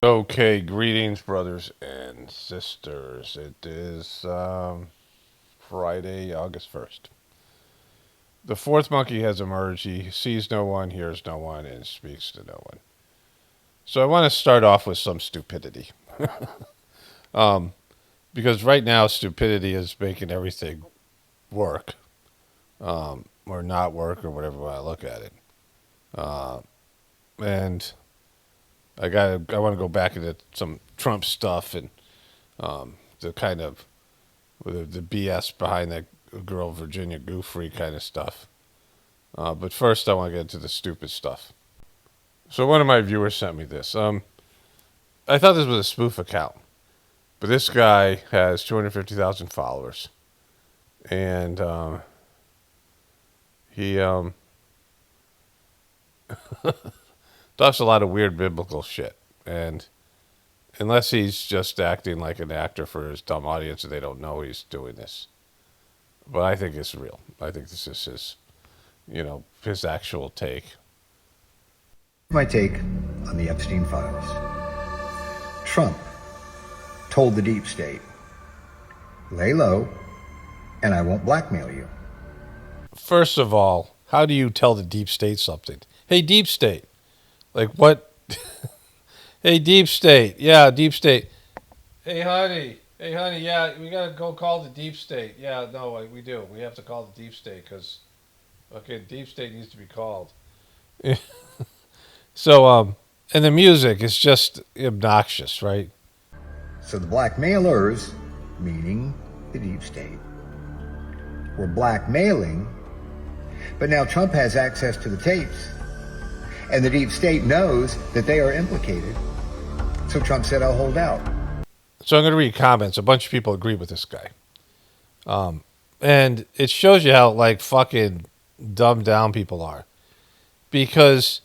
Okay, greetings, brothers and sisters. It is Friday, August 1st. The fourth monkey has emerged. He sees no one, hears no one, and speaks to no one. So I want to start off with some stupidity. Because right now, stupidity is making everything work, or not work, or whatever way I look at it. Uh, and I want to go back into some Trump stuff and the kind of the BS behind that girl Virginia Giuffre kind of stuff. But first, I want to get into the stupid stuff. So one of my viewers sent me this. I thought this was a spoof account, but this guy has 250,000 followers, and he talks a lot of weird biblical shit. And unless he's just acting like an actor for his dumb audience and they don't know he's doing this, but I think it's real. I think this is his actual take. My take on the Epstein files. Trump told the deep state, lay low and I won't blackmail you. First of all, how do you tell the deep state something? Hey, deep state. Like what? Hey, deep state. Yeah, deep state. Hey, honey. Hey, honey. Yeah, we got to go call the deep state. Yeah, no, we do. We have to call the deep state because, okay, deep state needs to be called. So, and the music is just obnoxious, right? So the blackmailers, meaning the deep state, were blackmailing, but now Trump has access to the tapes, and the deep state knows that they are implicated. So Trump said, I'll hold out. So I'm going to read comments. A bunch of people agree with this guy. And it shows you how, like, fucking dumbed down people are. Because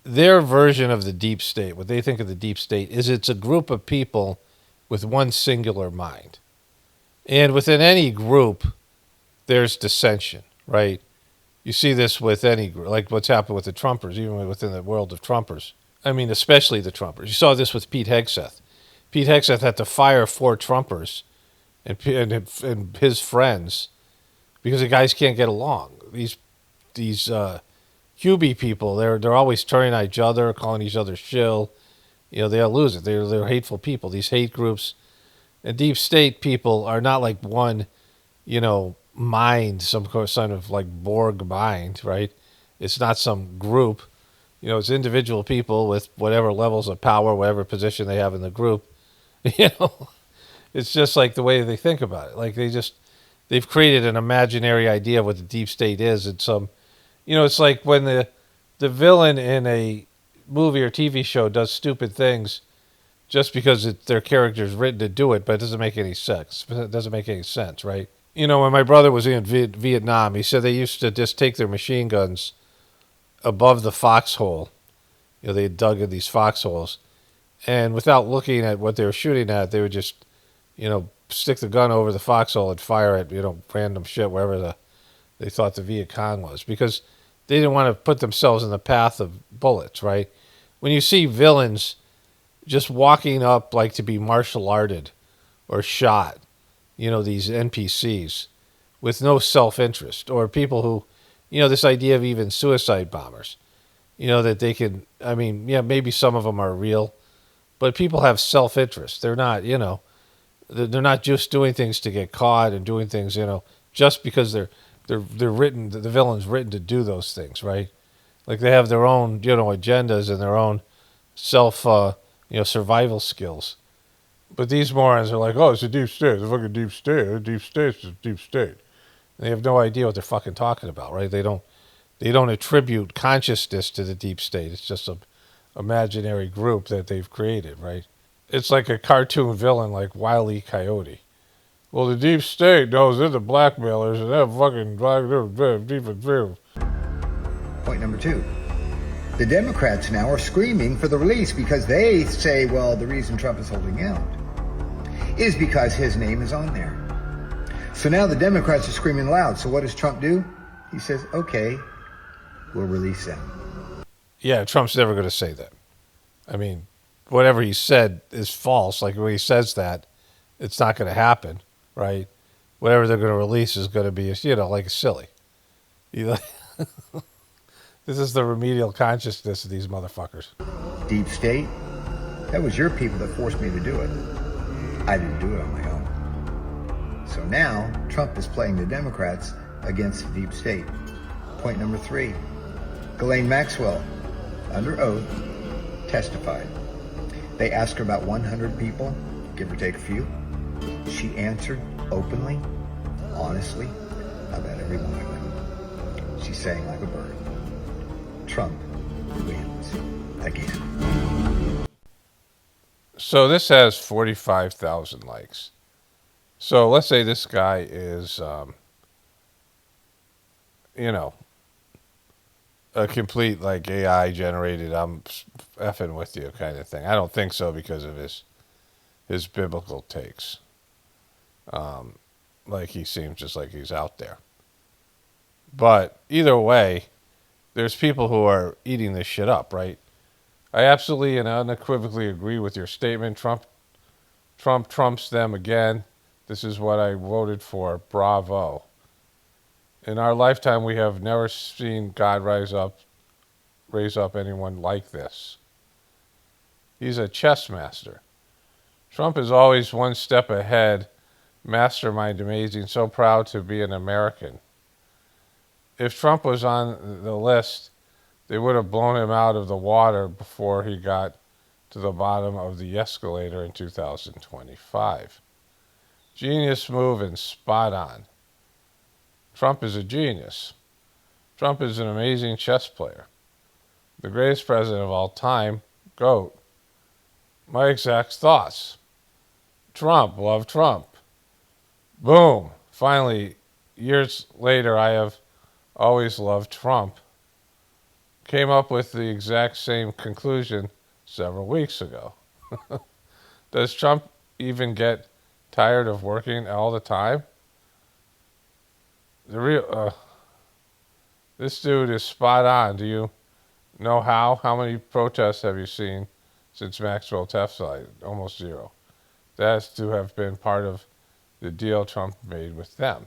their version of the deep state, what they think of the deep state, is it's a group of people with one singular mind. And within any group, there's dissension, right? You see this with any group, like what's happened with the Trumpers, even within the world of Trumpers. I mean, especially the Trumpers. You saw this with Pete Hegseth. Pete Hegseth had to fire 4 Trumpers and his friends because the guys can't get along. These Hubie people, they're always turning at each other, calling each other shill. You know, they'll lose it. They're hateful people. These hate groups and deep state people are not like one, mind, some kind of like Borg mind, right? It's not some group. It's individual people with whatever levels of power, whatever position they have in the group. It's just like the way they think about it. Like they've created an imaginary idea of what the deep state is. And it's like when the villain in a movie or TV show does stupid things just because their character's written to do it, but it doesn't make any sense. It doesn't make any sense, right? When my brother was in Vietnam, he said they used to just take their machine guns above the foxhole. They had dug in these foxholes, and without looking at what they were shooting at, they would just, stick the gun over the foxhole and fire at, random shit wherever they thought the Viet Cong was, because they didn't want to put themselves in the path of bullets, right? When you see villains just walking up like to be martial arted or shot, these NPCs with no self-interest, or people who, this idea of even suicide bombers, that they can, maybe some of them are real, but people have self-interest. They're not, they're not just doing things to get caught and doing things, just because they're written, the villain's written to do those things, right? Like they have their own, agendas and their own self, survival skills. But these morons are like, oh, it's a deep state. It's a fucking deep state. The deep state's a deep state. And they have no idea what they're fucking talking about, right? They don't attribute consciousness to the deep state. It's just an imaginary group that they've created, right? It's like a cartoon villain like Wile E. Coyote. Well, the deep state knows they're the blackmailers and they're fucking deep. Point number 2. The Democrats now are screaming for the release because they say, well, the reason Trump is holding out is because his name is on there. So now the Democrats are screaming loud. So what does Trump do? He says, okay, we'll release them. Yeah, Trump's never going to say that. I mean, whatever he said is false. Like when he says that, it's not going to happen, right? Whatever they're going to release is going to be, like silly. You This is the remedial consciousness of these motherfuckers. Deep state, that was your people that forced me to do it. I didn't do it on my own. So now, Trump is playing the Democrats against the deep state. Point number 3, Ghislaine Maxwell, under oath, testified. They asked her about 100 people, give or take a few. She answered openly, honestly, about every one of them. She sang like a bird. Trump wins again. So this has 45,000 likes. So let's say this guy is, a complete like AI generated, I'm effing with you kind of thing. I don't think so because of his biblical takes. Like he seems just like he's out there. But either way, there's people who are eating this shit up, right? I absolutely and unequivocally agree with your statement. Trump trumps them again. This is what I voted for. Bravo. In our lifetime, we have never seen God raise up anyone like this. He's a chess master. Trump is always one step ahead. Mastermind amazing. So proud to be an American. If Trump was on the list, they would have blown him out of the water before he got to the bottom of the escalator in 2025. Genius move and spot on. Trump is a genius. Trump is an amazing chess player. The greatest president of all time, GOAT. My exact thoughts. Trump, love Trump. Boom. Finally, years later, I have always loved Trump. Came up with the exact same conclusion several weeks ago. Does Trump even get tired of working all the time? This dude is spot on. Do you know how? How many protests have you seen since Maxwell testified? Almost zero. That has to have been part of the deal Trump made with them.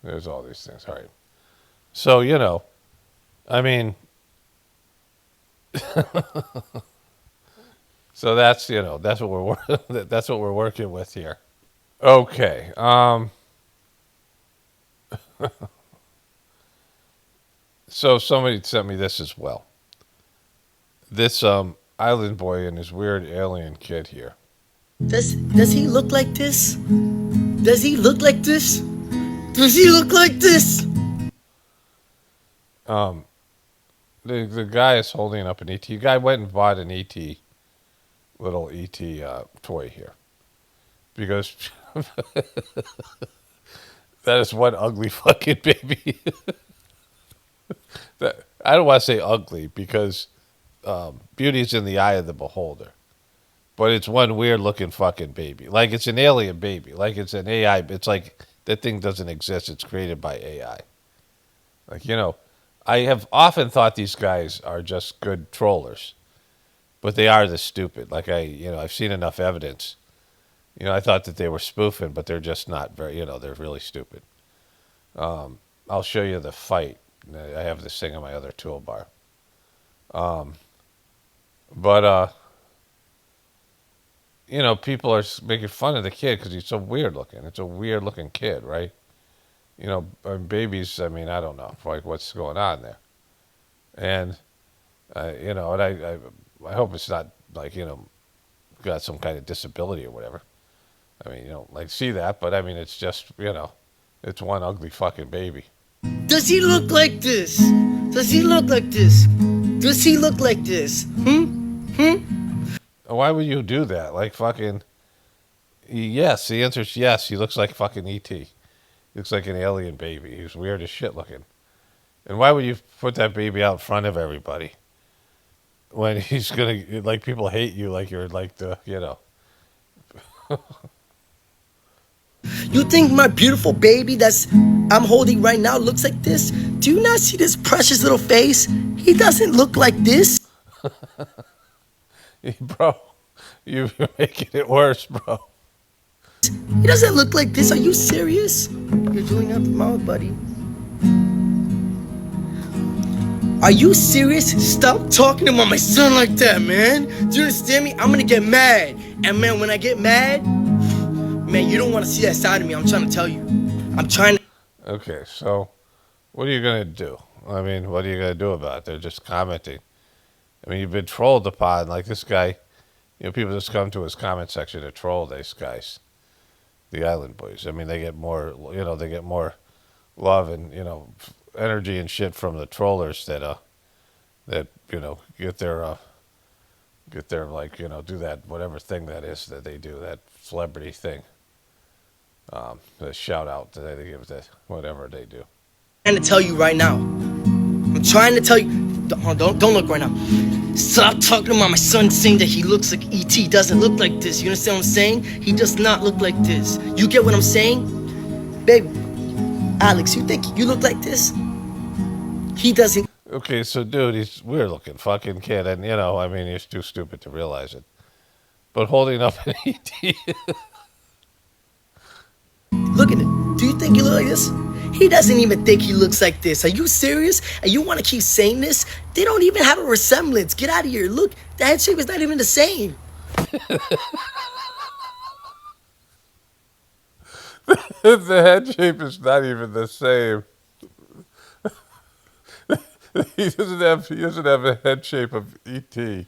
There's all these things. All right. So, I mean, so that's, that's what that's what we're working with here. Okay. So somebody sent me this as well. This island boy and his weird alien kid here. Does he look like this? Does he look like this? Does he look like this? The guy is holding up an ET. The guy went and bought an ET, little ET toy here, because that is one ugly fucking baby. I don't want to say ugly because beauty's in the eye of the beholder, but it's one weird looking fucking baby. Like it's an alien baby. Like it's an AI. It's like that thing doesn't exist. It's created by AI. Like, I have often thought these guys are just good trollers, but they are the stupid. Like I've seen enough evidence. I thought that they were spoofing, but they're just not very, they're really stupid. I'll show you the fight. I have this thing in my other toolbar. But people are making fun of the kid because he's so weird looking. It's a weird looking kid, right? Babies, I mean, I don't know, like what's going on there. And, and I hope it's not like, got some kind of disability or whatever. I mean, like see that, but I mean, it's just, it's one ugly fucking baby. Does he look like this? Does he look like this? Does he look like this? Why would you do that? Like fucking, yes, the answer is yes. He looks like fucking E.T. He looks like an alien baby. He's weird as shit looking. And why would you put that baby out in front of everybody when he's gonna, like, people hate you like you're like the, You think my beautiful baby that's I'm holding right now looks like this? Do you not see this precious little face? He doesn't look like this. Bro, you're making it worse, bro. He doesn't look like this. Are you serious? You're doing out the mouth, buddy. Are you serious? Stop talking about my son like that, man. Do you understand me? I'm gonna get mad. And man, when I get mad, man, you don't want to see that side of me. I'm trying to tell you. I'm trying to. Okay, so what are you going to do? I mean, what are you going to do about it? They're just commenting. I mean, you've been trolled upon. Like this guy, people just come to his comment section to troll these guys, the Island Boys. I mean, they get more, they get more love and, energy and shit from the trollers that get their do that whatever thing that is that they do, that celebrity thing. The shout out that they give, that whatever they do. I'm trying to tell you right now. I'm trying to tell you. Don't look right now. Stop talking about my son saying that he looks like E.T. Doesn't look like this. You understand what I'm saying? He does not look like this. You get what I'm saying? Baby, Alex, you think you look like this? He doesn't. Okay, so dude, he's a weird looking fucking kid, and I mean, he's too stupid to realize it. But holding up an ET. Look at it. Do you think you look like this? He doesn't even think he looks like this. Are you serious? And you want to keep saying this? They don't even have a resemblance. Get out of here. Look, the head shape is not even the same. The head shape is not even the same. He doesn't have a head shape of ET.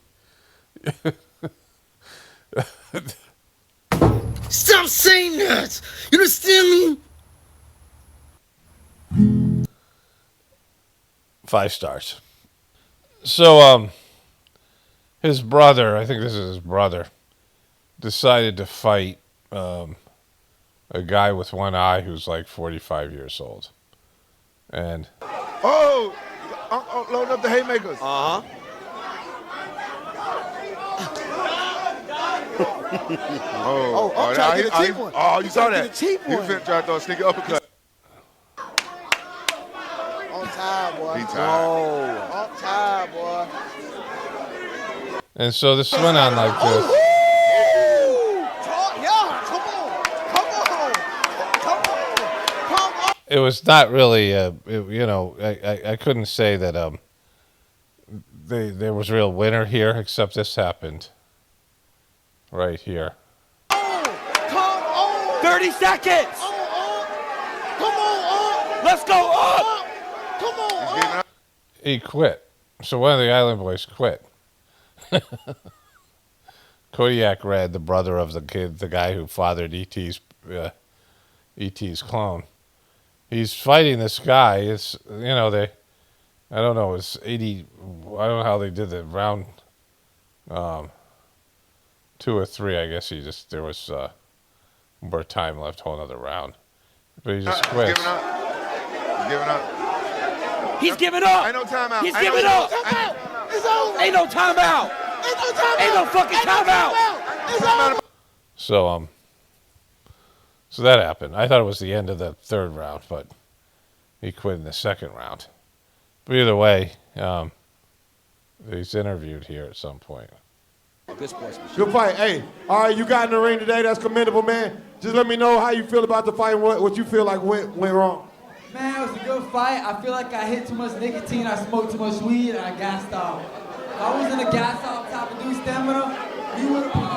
Stop saying that. You understand me? 5 stars. So, his brother, I think this is his brother, decided to fight a guy with one eye who's like 45 years old. And loading up the haymakers. Uh-huh. I'm trying to get a cheap one. Oh, you saw that? Get a cheap He one. was trying to throw a sneaky uppercut. On time, boy. He tired. On time, boy. And so this went on like this. Yeah, come on. Come on. It was not really, I couldn't say that there was a real winner here, except this happened right here. Come on. 30 seconds. Come on. Let's go up. Come on. He quit. So one of the Island Boys quit. Kodiak Red, the brother of the guy who fathered E.T.'s clone. He's fighting this guy. It's I don't know. It's 80. I don't know how they did the round 2 or 3. I guess there was more time left, whole another round. But he just quits. He's giving up. He's giving up. Ain't no timeout. He's giving up. It's over. Ain't no timeout. Ain't no timeout. Ain't no fucking timeout. It's over. So that happened. I thought it was the end of the 3rd round, but he quit in the 2nd round. But either way, he's interviewed here at some point. Good fight. Hey, all right, you got in the ring today. That's commendable, man. Just let me know how you feel about the fight and what you feel like went wrong. Man, it was a good fight. I feel like I hit too much nicotine, I smoked too much weed, and I gassed out. If I wasn't a gas out top of new stamina, you would have.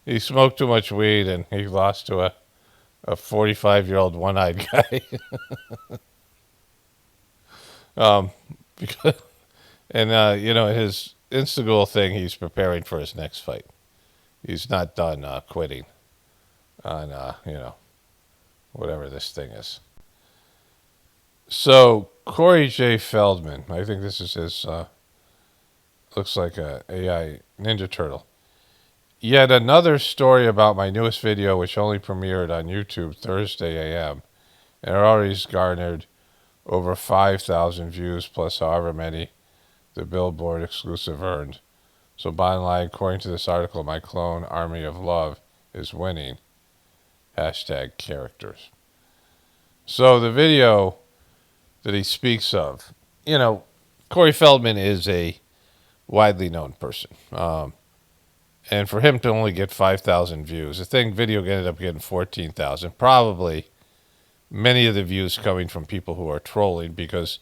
He smoked too much weed and he lost to a 45-year-old one-eyed guy. Because, and his Instagram thing, he's preparing for his next fight. He's not done quitting on whatever this thing is. So Corey J. Feldman, I think this is his. Looks like a AI Ninja Turtle. Yet another story about my newest video, which only premiered on YouTube Thursday a.m. and it already garnered over 5,000 views plus however many the Billboard exclusive earned. So bottom line, according to this article, my clone army of love is winning. Hashtag characters. So the video that he speaks of, Corey Feldman is a widely known person. And for him to only get 5,000 views, the video ended up getting 14,000. Probably many of the views coming from people who are trolling because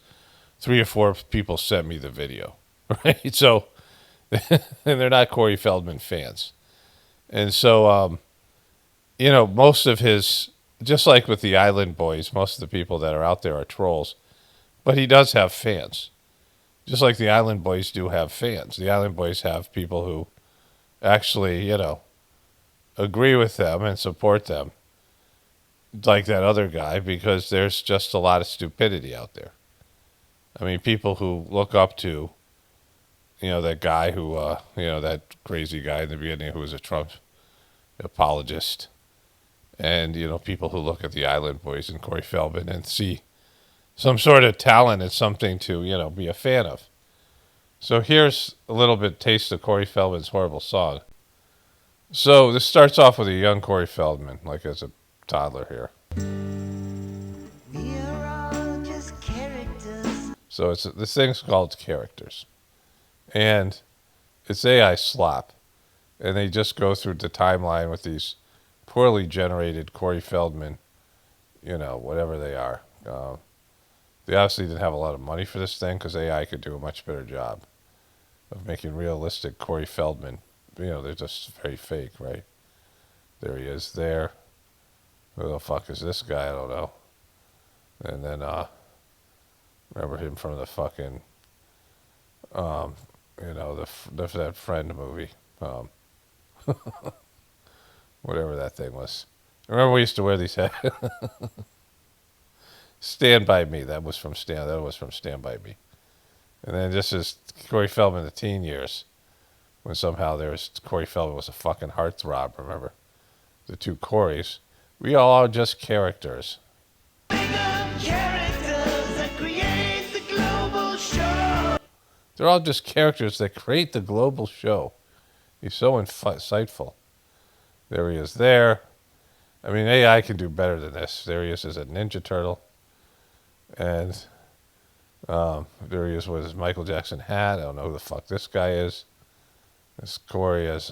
3 or 4 people sent me the video, right? So, and they're not Corey Feldman fans. And so, most of his, just like with the Island Boys, most of the people that are out there are trolls. But he does have fans. Just like the Island Boys do have fans. The Island Boys have people who actually, agree with them and support them. Like that other guy, because there's just a lot of stupidity out there. I mean, people who look up to, that guy who, that crazy guy in the beginning who was a Trump apologist. And, people who look at the Island Boys and Corey Feldman and see some sort of talent and something to, be a fan of. So here's a little bit taste of Corey Feldman's horrible song. So this starts off with a young Corey Feldman, like as a toddler here. So this thing's called Characters. And it's AI slop. And they just go through the timeline with these poorly generated Corey Feldman, whatever they are. They obviously didn't have a lot of money for this thing because AI could do a much better job of making realistic Corey Feldman. They're just very fake, right? There he is there. Who the fuck is this guy? I don't know. And then, remember him from the fucking, that Friend movie. Whatever that thing was. Remember we used to wear these hats? Stand By Me. That was from Stand By Me. And then this is Corey Feldman in the teen years, when somehow Corey Feldman was a fucking heartthrob. Remember, the two Coreys. We all are just characters. They're all just characters that create the global show. He's so insightful. There he is there. I mean, AI can do better than this. There he is as a Ninja Turtle. And there he is with his Michael Jackson hat. I don't know who the fuck this guy is. This Corey as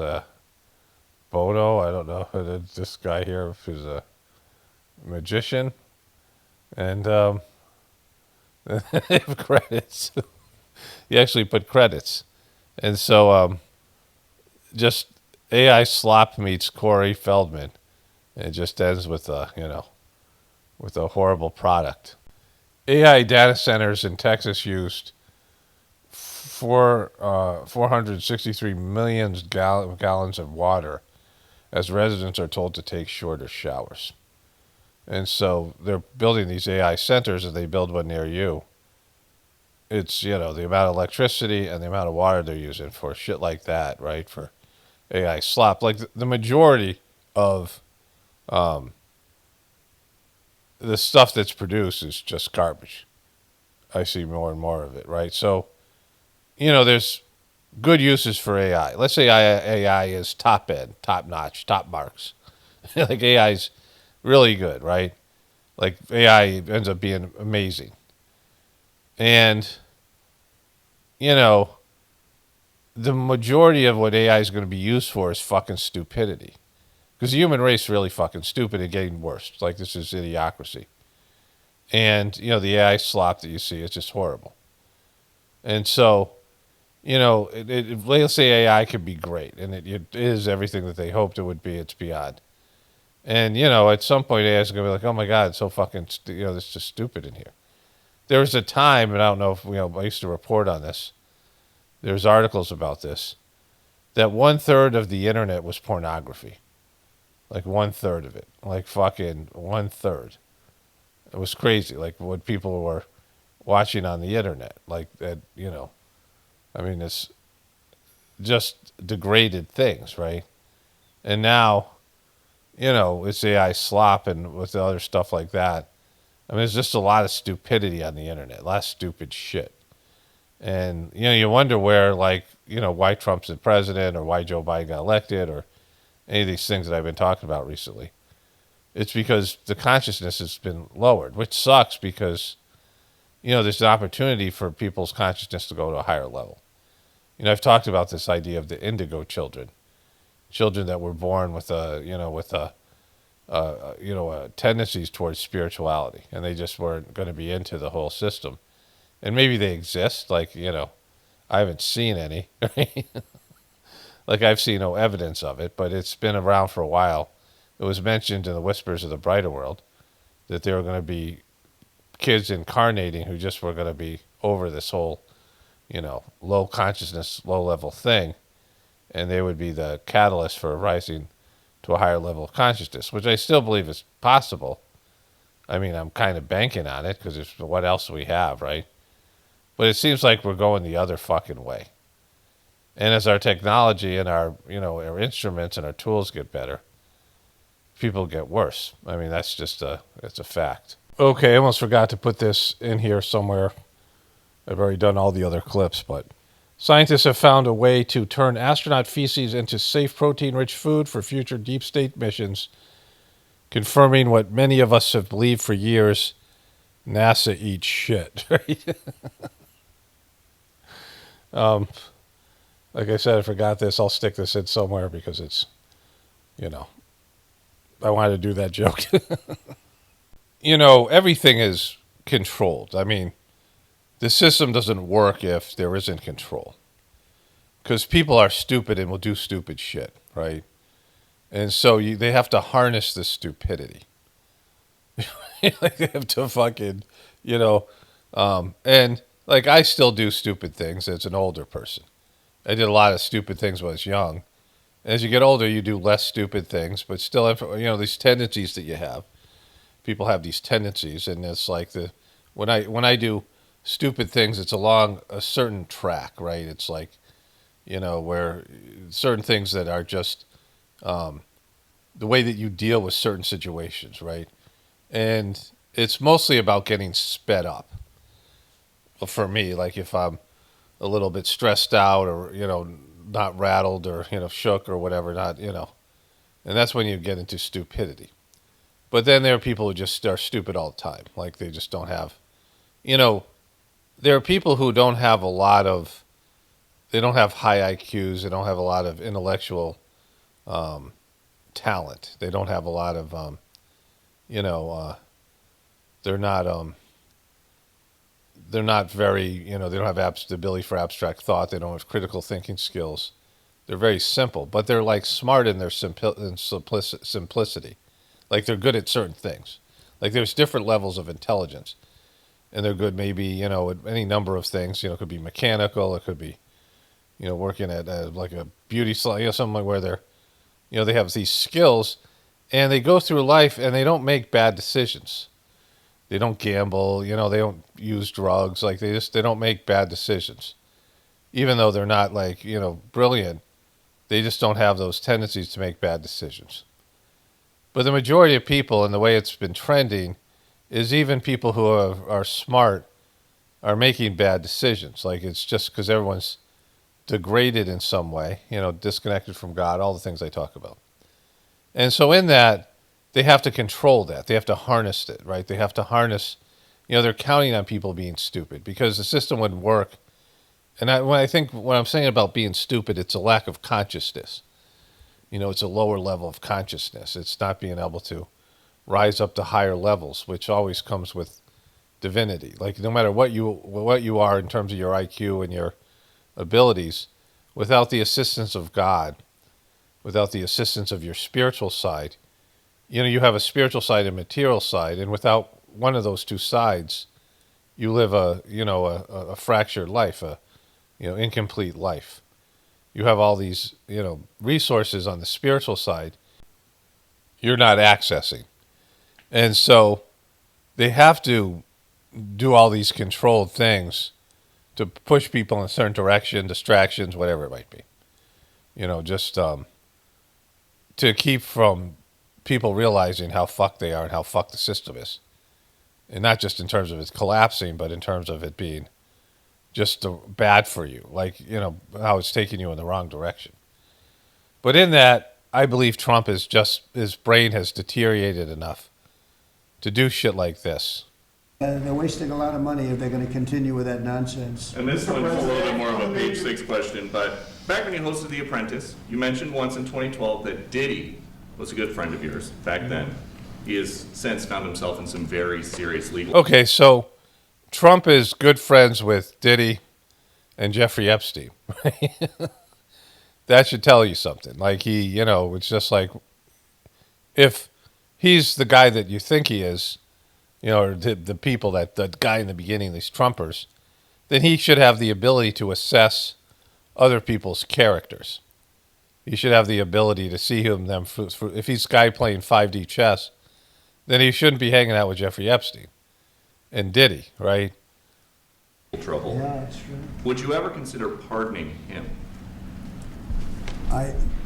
Bono. I don't know who this guy here is a magician. And they have credits. He actually put credits. And so just AI slop meets Corey Feldman. And it just ends with with a horrible product. AI data centers in Texas used 463 million gallons of water as residents are told to take shorter showers. And so they're building these AI centers, and they build one near you. It's, the amount of electricity and the amount of water they're using for shit like that, right? For AI slop. Like the majority of the stuff that's produced is just garbage. I see more and more of it, right? So, there's good uses for AI. Let's say AI is top end, top notch, top marks. Like AI's really good, right? Like AI ends up being amazing. And, the majority of what AI is going to be used for is fucking stupidity. Because the human race is really fucking stupid and getting worse. Like this is idiocracy. And, the AI slop that you see is just horrible. And so, let's say AI could be great. And it is everything that they hoped it would be. It's beyond. And, at some point AI is going to be like, oh my God, it's so fucking, it's just stupid in here. There was a time, and I don't know if, I used to report on this. There's articles about this. That 1/3 of the internet was pornography. Like 1/3 of it. Like fucking 1/3. It was crazy. Like what people were watching on the internet. Like that, I mean, it's just degraded things, right? And now, it's AI slop and with the other stuff like that. I mean, there's just a lot of stupidity on the internet. A lot of stupid shit. And, you wonder where, like, why Trump's the president or why Joe Biden got elected or any of these things that I've been talking about recently. It's because the consciousness has been lowered, which sucks because, there's an opportunity for people's consciousness to go to a higher level. I've talked about this idea of the indigo children that were born with tendencies towards spirituality, and they just weren't going to be into the whole system. And maybe they exist, like, I haven't seen any. Like, I've seen no evidence of it, but it's been around for a while. It was mentioned in the Whispers of the Brighter World that there were going to be kids incarnating who just were going to be over this whole, low consciousness, low level thing. And they would be the catalyst for rising to a higher level of consciousness, which I still believe is possible. I mean, I'm kind of banking on it because what else do we have, right? But it seems like we're going the other fucking way. And as our technology and our instruments and our tools get better, people get worse. I mean, that's just it's a fact. Okay, I almost forgot to put this in here somewhere. I've already done all the other clips, but scientists have found a way to turn astronaut feces into safe protein-rich food for future deep state missions, confirming what many of us have believed for years: NASA eats shit. Right? Like I said, I forgot this. I'll stick this in somewhere because it's, I wanted to do that joke. Everything is controlled. I mean, the system doesn't work if there isn't control. Because people are stupid and will do stupid shit, right? And so they have to harness the stupidity. Like they have to fucking, and like I still do stupid things as an older person. I did a lot of stupid things when I was young. As you get older, you do less stupid things, but still, these tendencies that you have. People have these tendencies, and it's like when I do stupid things, it's along a certain track, right? It's like, where certain things that are just the way that you deal with certain situations, right? And it's mostly about getting sped up. Well, for me, like if I'm a little bit stressed out or, not rattled or, shook or whatever, and that's when you get into stupidity. But then there are people who just are stupid all the time. Like they just don't have, there are people who don't have they don't have high IQs. They don't have a lot of intellectual talent. They don't have a lot of, they're not very, they don't have the ability for abstract thought. They don't have critical thinking skills. They're very simple, but they're like smart in their simplicity. Like they're good at certain things. Like there's different levels of intelligence, and they're good maybe, at any number of things. It could be mechanical. It could be, working at like a beauty salon, something where they're, they have these skills, and they go through life and they don't make bad decisions. They don't gamble, they don't use drugs. Like they don't make bad decisions. Even though they're not like, brilliant, they just don't have those tendencies to make bad decisions. But the majority of people, and the way it's been trending, is even people who are smart are making bad decisions. Like it's just because everyone's degraded in some way, disconnected from God, all the things I talk about. And so in that, they have to control that. They have to harness it, right? They have to harness, they're counting on people being stupid because the system wouldn't work. And when I'm saying about being stupid, it's a lack of consciousness. It's a lower level of consciousness. It's not being able to rise up to higher levels, which always comes with divinity. Like no matter what you are in terms of your IQ and your abilities, without the assistance of God, without the assistance of your spiritual side, you have a spiritual side and material side, and without one of those two sides, you live a fractured life, incomplete life. You have all these, resources on the spiritual side you're not accessing. And so they have to do all these controlled things to push people in a certain direction, distractions, whatever it might be. Just to keep from people realizing how fucked they are and how fucked the system is. And not just in terms of it collapsing, but in terms of it being just bad for you, like, you know, how it's taking you in the wrong direction. But in that, I believe Trump is just, his brain has deteriorated enough to do shit like this. They're wasting a lot of money if they're going to continue with that nonsense. And this one's a little bit more of a page 6 question, but back when you hosted The Apprentice, you mentioned once in 2012 that Diddy was a good friend of yours back then. He has since found himself in some very serious legal... Okay, so Trump is good friends with Diddy and Jeffrey Epstein. That should tell you something. Like, he, you know, it's just like, if he's the guy that you think he is, you know, or the people that, the guy in the beginning, these Trumpers, then he should have the ability to assess other people's characters. He should have the ability to see them if he's a guy playing 5D chess, then he shouldn't be hanging out with Jeffrey Epstein and Diddy, right? Trouble. Yeah, that's true. Would you ever consider pardoning him?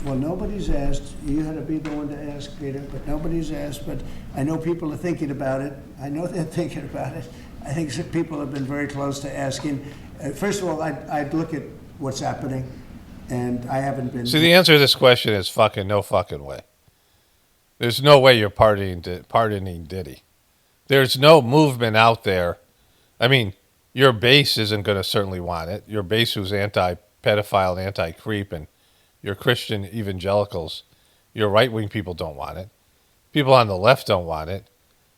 Well, nobody's asked. You had to be the one to ask, Peter, but nobody's asked. But I know people are thinking about it. I know they're thinking about it. I think some people have been very close to asking. First of all, I'd look at what's happening, and I haven't been... See, the answer to this question is fucking no fucking way. There's no way you're pardoning Diddy. There's no movement out there. I mean, your base isn't going to certainly want it. Your base who's anti-pedophile and anti-creep, and your Christian evangelicals, your right-wing people don't want it. People on the left don't want it.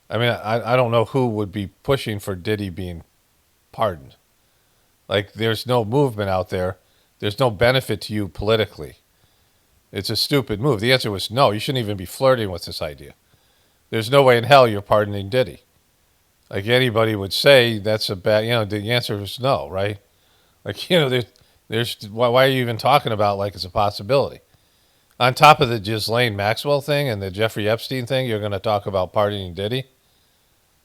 I mean, I don't know who would be pushing for Diddy being pardoned. Like, there's no movement out there. There's no benefit to you politically. It's a stupid move. The answer was no. You shouldn't even be flirting with this idea. There's no way in hell you're pardoning Diddy. Like, anybody would say that's a bad, you know, the answer is no, right? Like, you know, there's why are you even talking about like it's a possibility? On top of the Ghislaine Maxwell thing and the Jeffrey Epstein thing, you're going to talk about pardoning Diddy?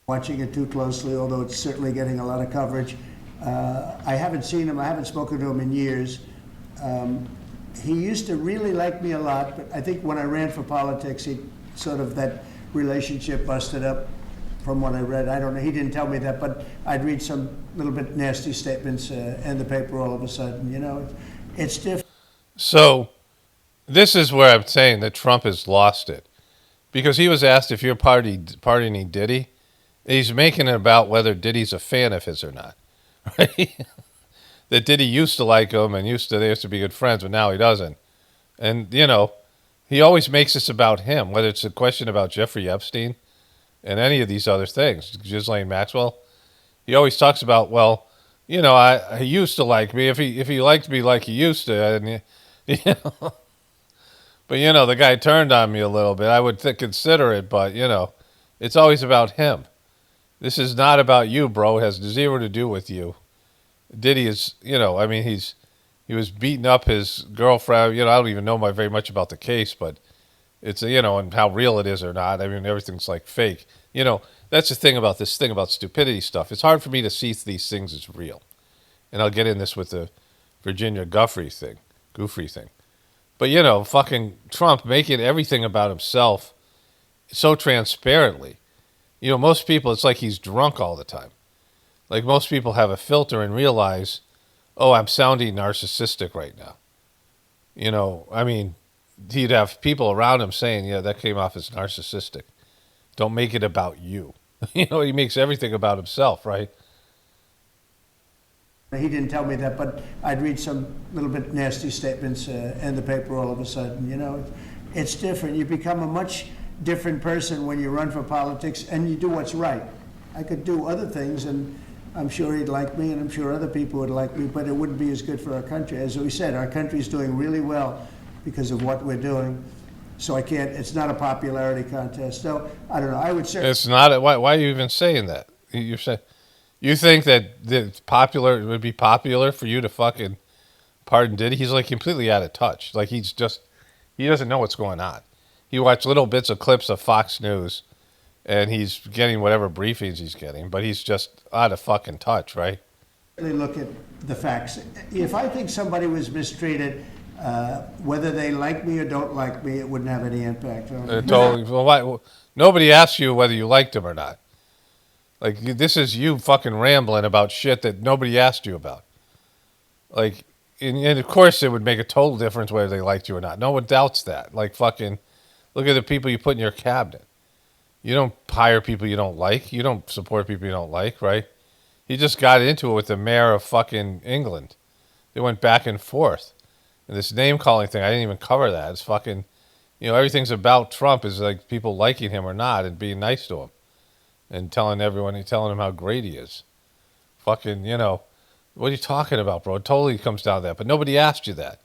Watching it too closely, although it's certainly getting a lot of coverage. I haven't seen him. I haven't spoken to him in years. He used to really like me a lot, but I think when I ran for politics, he sort of, that relationship busted up from what I read. I don't know. He didn't tell me that, but I'd read some little bit nasty statements in the paper all of a sudden. You know, it's different. So this is where I'm saying that Trump has lost it. Because he was asked if you're pardoning Diddy, he's making it about whether Diddy's a fan of his or not. Right? That Diddy used to like him and they used to be good friends, but now he doesn't. And, you know, he always makes this about him, whether it's a question about Jeffrey Epstein and any of these other things, Ghislaine Maxwell. He always talks about, well, you know, he used to like me. If he liked me like he used to, and you know, but you know, the guy turned on me a little bit. I would consider it, but you know, it's always about him. This is not about you, bro. It has zero to do with you. Diddy is, you know, I mean, he was beating up his girlfriend. You know, I don't even know very much about the case, but it's, you know, and how real it is or not. I mean, everything's like fake. You know, that's the thing about this thing about stupidity stuff. It's hard for me to see these things as real. And I'll get in this with the Virginia Giuffre thing. But, you know, fucking Trump making everything about himself so transparently. You know, most people, it's like he's drunk all the time. Like most people have a filter and realize, oh, I'm sounding narcissistic right now. You know, I mean, he'd have people around him saying, yeah, that came off as narcissistic. Don't make it about you. You know, he makes everything about himself, right? He didn't tell me that, but I'd read some little bit nasty statements in the paper all of a sudden. You know, it's different. You become a much different person when you run for politics and you do what's right. I could do other things, and I'm sure he'd like me, and I'm sure other people would like me, but it wouldn't be as good for our country. As we said, our country's doing really well because of what we're doing. So I can't, it's not a popularity contest. So, I don't know, I would say... It's not, why are you even saying that? You think that it would be popular for you to fucking pardon Diddy? He's like completely out of touch. Like he doesn't know what's going on. He watched little bits of clips of Fox News, and he's getting whatever briefings he's getting, but he's just out of fucking touch, right? Look at the facts. If I think somebody was mistreated, whether they like me or don't like me, it wouldn't have any impact on me. Totally. Well, nobody asked you whether you liked him or not. Like, this is you fucking rambling about shit that nobody asked you about. Like, and of course, it would make a total difference whether they liked you or not. No one doubts that. Like, fucking, look at the people you put in your cabinet. You don't hire people you don't like. You don't support people you don't like, right? He just got into it with the mayor of fucking England. They went back and forth. And this name calling thing, I didn't even cover that. It's fucking, everything's about Trump is like people liking him or not and being nice to him and telling him how great he is. Fucking, what are you talking about, bro? It totally comes down to that. But nobody asked you that.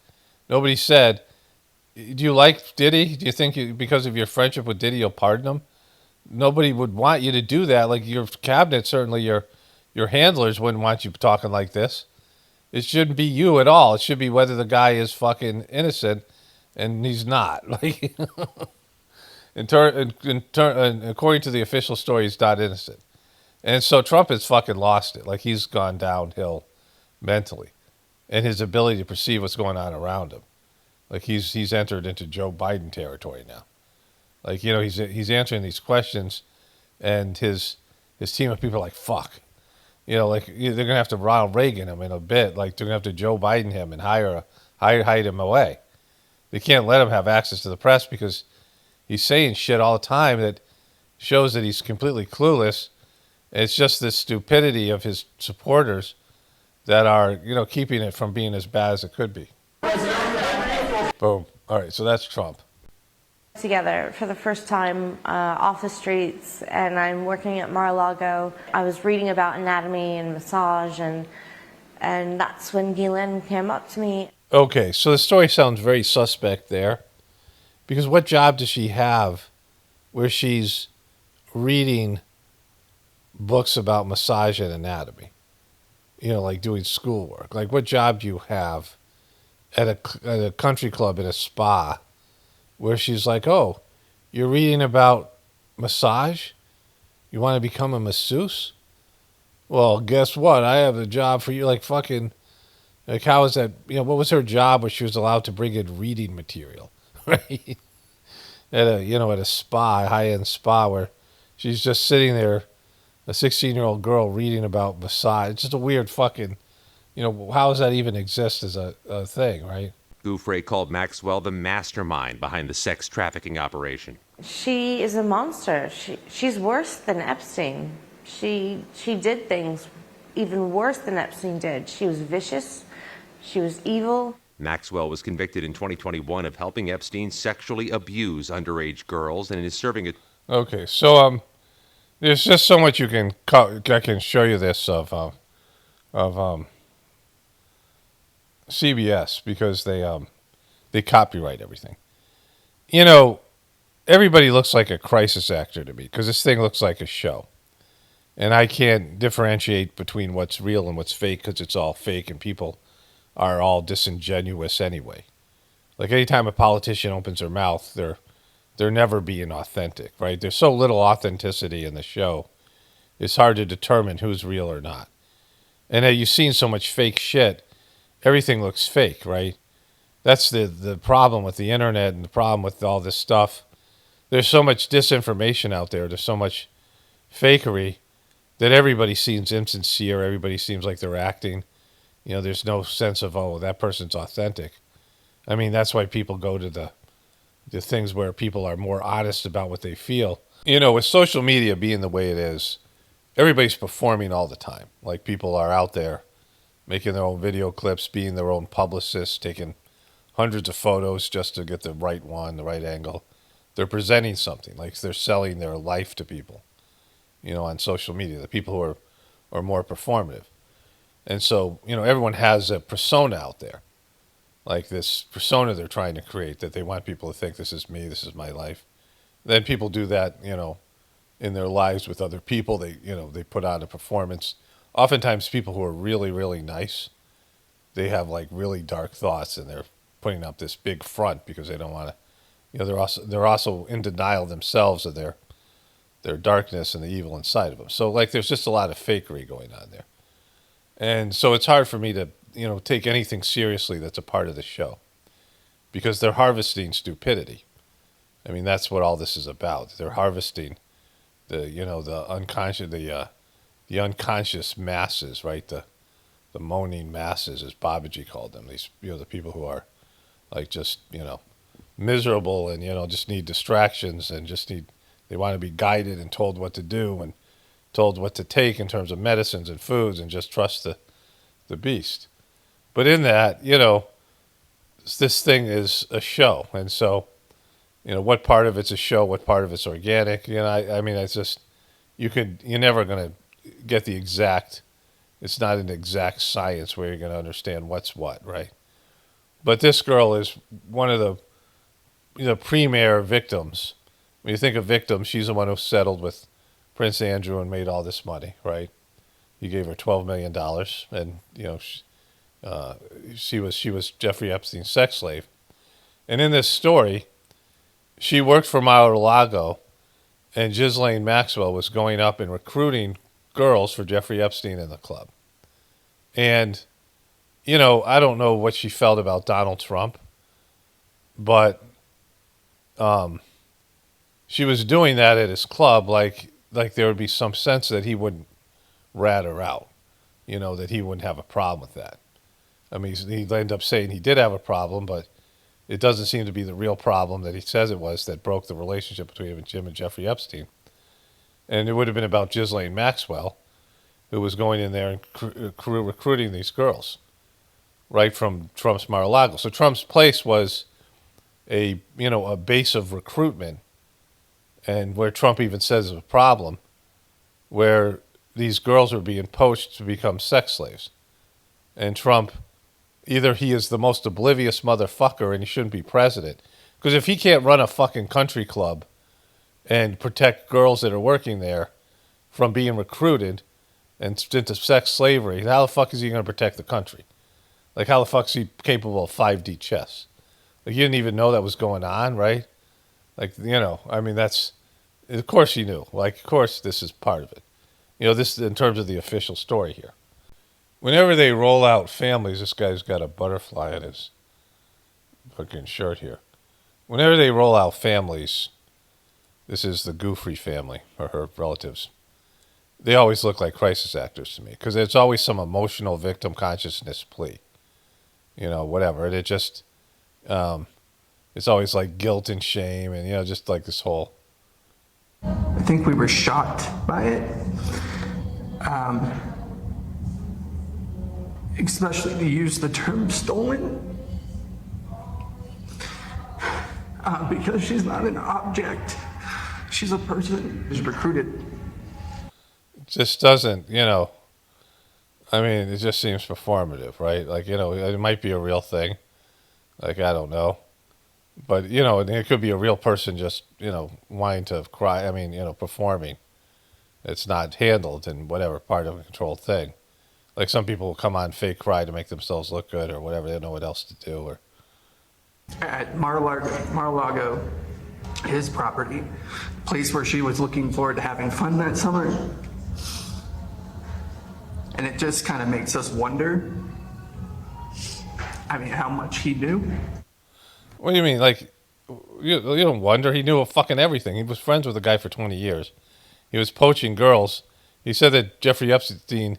Nobody said, do you like Diddy? Do you think because of your friendship with Diddy, you'll pardon him? Nobody would want you to do that. Like your cabinet, certainly your handlers wouldn't want you talking like this. It shouldn't be you at all. It should be whether the guy is fucking innocent, and he's not. Like, according to the official story, he's not innocent. And so Trump has fucking lost it. Like, he's gone downhill mentally, and his ability to perceive what's going on around him. Like, he's entered into Joe Biden territory now. Like, he's answering these questions, and his team of people are like, fuck. Like, they're going to have to Ronald Reagan him in a bit. Like, they're going to have to Joe Biden him and hide him away. They can't let him have access to the press because he's saying shit all the time that shows that he's completely clueless. And it's just this stupidity of his supporters that are, keeping it from being as bad as it could be. Boom. All right, so that's Trump. Together for the first time off the streets, and I'm working at Mar-a-Lago. I was reading about anatomy and massage, and that's when Ghislaine came up to me. Okay, so the story sounds very suspect there, because what job does she have where she's reading books about massage and anatomy? Like doing schoolwork. Like, what job do you have at a country club in a spa where she's like, oh, you're reading about massage? You want to become a masseuse? Well, guess what? I have a job for you. Like, fucking, like, how is that? What was her job where she was allowed to bring in reading material, right? At a spa, a high-end spa, where she's just sitting there, a 16-year-old girl reading about massage. It's just a weird fucking, how does that even exist as a thing, right? Giuffre called Maxwell the mastermind behind the sex trafficking operation. She is a monster. She's worse than Epstein. She did things even worse than Epstein did. She was vicious. She was evil. Maxwell was convicted in 2021 of helping Epstein sexually abuse underage girls and is serving a... Okay, so there's just so much I can show you this of CBS, because they copyright everything. Everybody looks like a crisis actor to me because this thing looks like a show. And I can't differentiate between what's real and what's fake because it's all fake and people are all disingenuous anyway. Like, anytime a politician opens their mouth, they're never being authentic, right? There's so little authenticity in the show. It's hard to determine who's real or not. And you've seen so much fake shit. Everything looks fake, right? That's the problem with the internet and the problem with all this stuff. There's so much disinformation out there. There's so much fakery that everybody seems insincere. Everybody seems like they're acting. There's no sense of, oh, that person's authentic. I mean, that's why people go to the things where people are more honest about what they feel. With social media being the way it is, everybody's performing all the time. Like, people are out there making their own video clips, being their own publicists, taking hundreds of photos just to get the right one, the right angle. They're presenting something, like they're selling their life to people, on social media, the people who are more performative. And so, everyone has a persona out there, like this persona they're trying to create that they want people to think, this is me, this is my life. Then people do that, in their lives with other people. They put on a performance. Oftentimes people who are really, really nice, they have like really dark thoughts and they're putting up this big front because they don't want to, they're also in denial themselves of their darkness and the evil inside of them. So like there's just a lot of fakery going on there. And so it's hard for me to, take anything seriously that's a part of the show because they're harvesting stupidity. I mean, that's what all this is about. They're harvesting the unconscious masses, right? The the moaning masses, as Babaji called them. These, the people who are like just, miserable and, just need distractions and they want to be guided and told what to do and told what to take in terms of medicines and foods and just trust the beast. But in that, this thing is a show. And so, what part of it's a show, what part of it's organic, I mean, it's just, you're never going to get the exact, it's not an exact science where you're going to understand what's what, right? But this girl is one of the premier victims. When you think of victims, she's the one who settled with Prince Andrew and made all this money, right? He gave her $12 million, and she was Jeffrey Epstein's sex slave. And in this story, she worked for Mar-a-Lago, and Ghislaine Maxwell was going up and recruiting girls for Jeffrey Epstein in the club. And, I don't know what she felt about Donald Trump, but she was doing that at his club like there would be some sense that he wouldn't rat her out, that he wouldn't have a problem with that. I mean, he'd end up saying he did have a problem, but it doesn't seem to be the real problem that he says it was that broke the relationship between him and Jeffrey Epstein. And it would have been about Ghislaine Maxwell, who was going in there and recruiting these girls right from Trump's Mar-a-Lago. So Trump's place was a base of recruitment, and where Trump even says is a problem, where these girls were being poached to become sex slaves. And Trump, either he is the most oblivious motherfucker and he shouldn't be president, because if he can't run a fucking country club and protect girls that are working there from being recruited and into sex slavery, how the fuck is he going to protect the country? Like, how the fuck is he capable of 5D chess? Like, you didn't even know that was going on, right? Like, I mean, of course he knew. Like, of course this is part of it. This in terms of the official story here. Whenever they roll out families, this guy's got a butterfly in his fucking shirt here. Whenever they roll out families, this is the Giuffre family, or her relatives, they always look like crisis actors to me, because there's always some emotional victim consciousness plea. Whatever. And it just, it's always like guilt and shame and, just like this whole. I think we were shocked by it. Especially to use the term stolen. Because she's not an object. She's a person who's recruited. It just doesn't, I mean, it just seems performative, right? Like, it might be a real thing. Like, I don't know. But, it could be a real person just, wanting to cry. I mean, performing. It's not handled in whatever part of a controlled thing. Like, some people will come on fake cry to make themselves look good or whatever. They don't know what else to do. Or at Mar-a-Lago, his property, place where she was looking forward to having fun that summer. And it just kind of makes us wonder, how much he knew. What do you mean? Like, you don't wonder? He knew fucking everything. He was friends with the guy for 20 years. He was poaching girls. He said that Jeffrey Epstein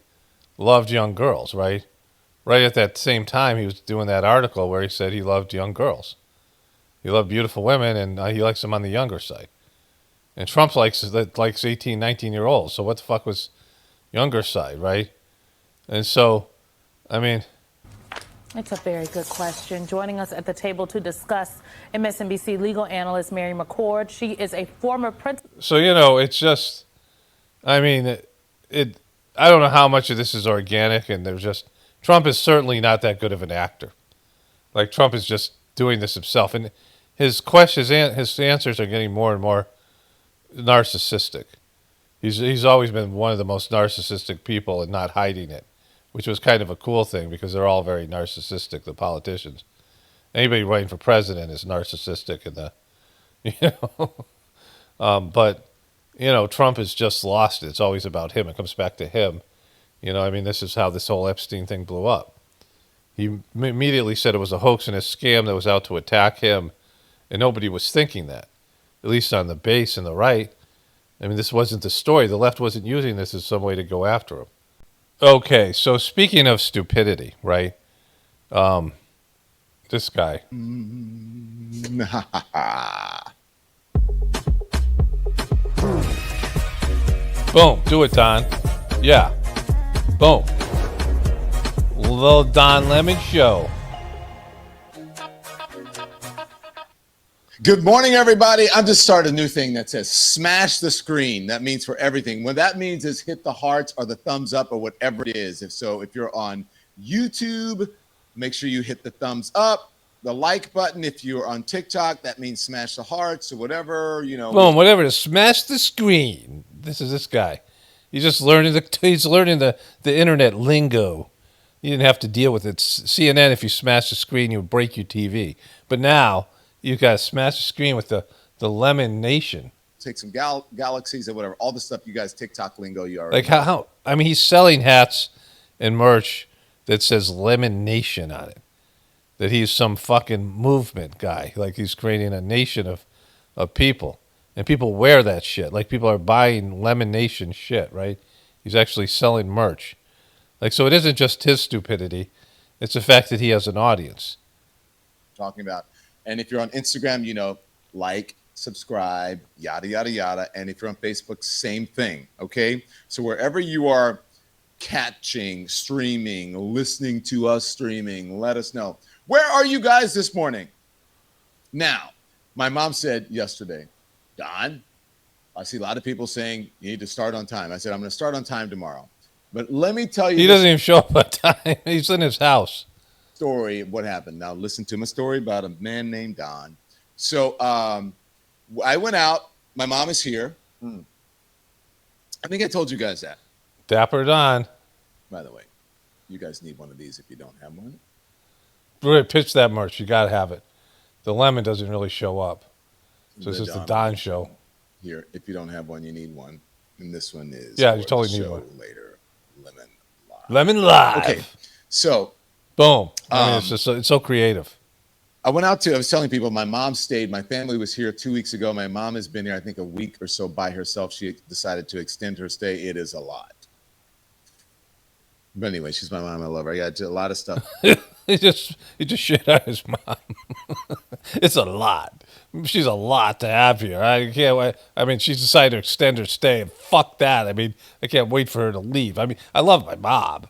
loved young girls, right? Right at that same time, he was doing that article where he said he loved young girls. He loved beautiful women, and he likes them on the younger side. And Trump likes 18, 19-year-olds. So what the fuck was younger side, right? And so, I mean, it's a very good question. Joining us at the table to discuss, MSNBC legal analyst Mary McCord. She is a former principal. So, it's just, I mean, I don't know how much of this is organic, and Trump is certainly not that good of an actor. Like, Trump is just doing this himself, and his answers are getting more and more narcissistic. He's always been one of the most narcissistic people and not hiding it, which was kind of a cool thing because they're all very narcissistic, the politicians. Anybody running for president is narcissistic, but Trump has just lost it. It's always about him. It comes back to him. This is how this whole Epstein thing blew up. He immediately said it was a hoax and a scam that was out to attack him, and nobody was thinking that, at least on the base and the right. This wasn't the story. The left wasn't using this as some way to go after him. Okay, so speaking of stupidity, right? This guy. Boom. Do it, Don. Yeah. Boom. Little Don Lemon Show. Good morning, everybody. I'm just starting a new thing that says smash the screen. That means for everything. What that means is hit the hearts or the thumbs up or whatever it is. If you're on YouTube, make sure you hit the thumbs up, the like button. If you're on TikTok, that means smash the hearts or whatever, Boom, whatever to smash the screen. This is this guy. He's just learning the internet lingo. You didn't have to deal with it. CNN, if you smash the screen, you would break your TV. But now you got to smash the screen with the Lemon Nation. Take some galaxies or whatever, all the stuff you guys TikTok lingo you already Like how I mean, he's selling hats and merch that says Lemon Nation on it. That he's some fucking movement guy. Like he's creating a nation of people. And people wear that shit. Like people are buying Lemon Nation shit, right? He's actually selling merch. Like, so it isn't just his stupidity. It's the fact that he has an audience. talking about. And if you're on Instagram, like, subscribe, yada, yada, yada. And if you're on Facebook, same thing. Okay. So wherever you are catching, streaming, listening to us streaming, let us know. Where are you guys this morning? Now, my mom said yesterday, Don, I see a lot of people saying you need to start on time. I said, I'm going to start on time tomorrow. But let me tell you, he doesn't even show up on time. He's in his house. Story of what happened. Now, listen to my story about a man named Don. So I went out. My mom is here. I think I told you guys that. Dapper Don. By the way, you guys need one of these if you don't have one. We're going to pitch that merch. You got to have it. The lemon doesn't really show up. So it's just the Don show. Here, if you don't have one, you need one. And this one is. Yeah, you totally need one. Later. Lemon Live. Lemon Live. Okay. So. Boom. I mean, it's so creative. I was telling people my mom stayed. My family was here 2 weeks ago. My mom has been here, I think, a week or so by herself. She decided to extend her stay. It is a lot. But anyway, she's my mom. I love her. I got a lot of stuff. he just shit on his mom. It's a lot. She's a lot to have here. I can't wait. I mean, she's decided to extend her stay. Fuck that. I mean, I can't wait for her to leave. I mean, I love my mom.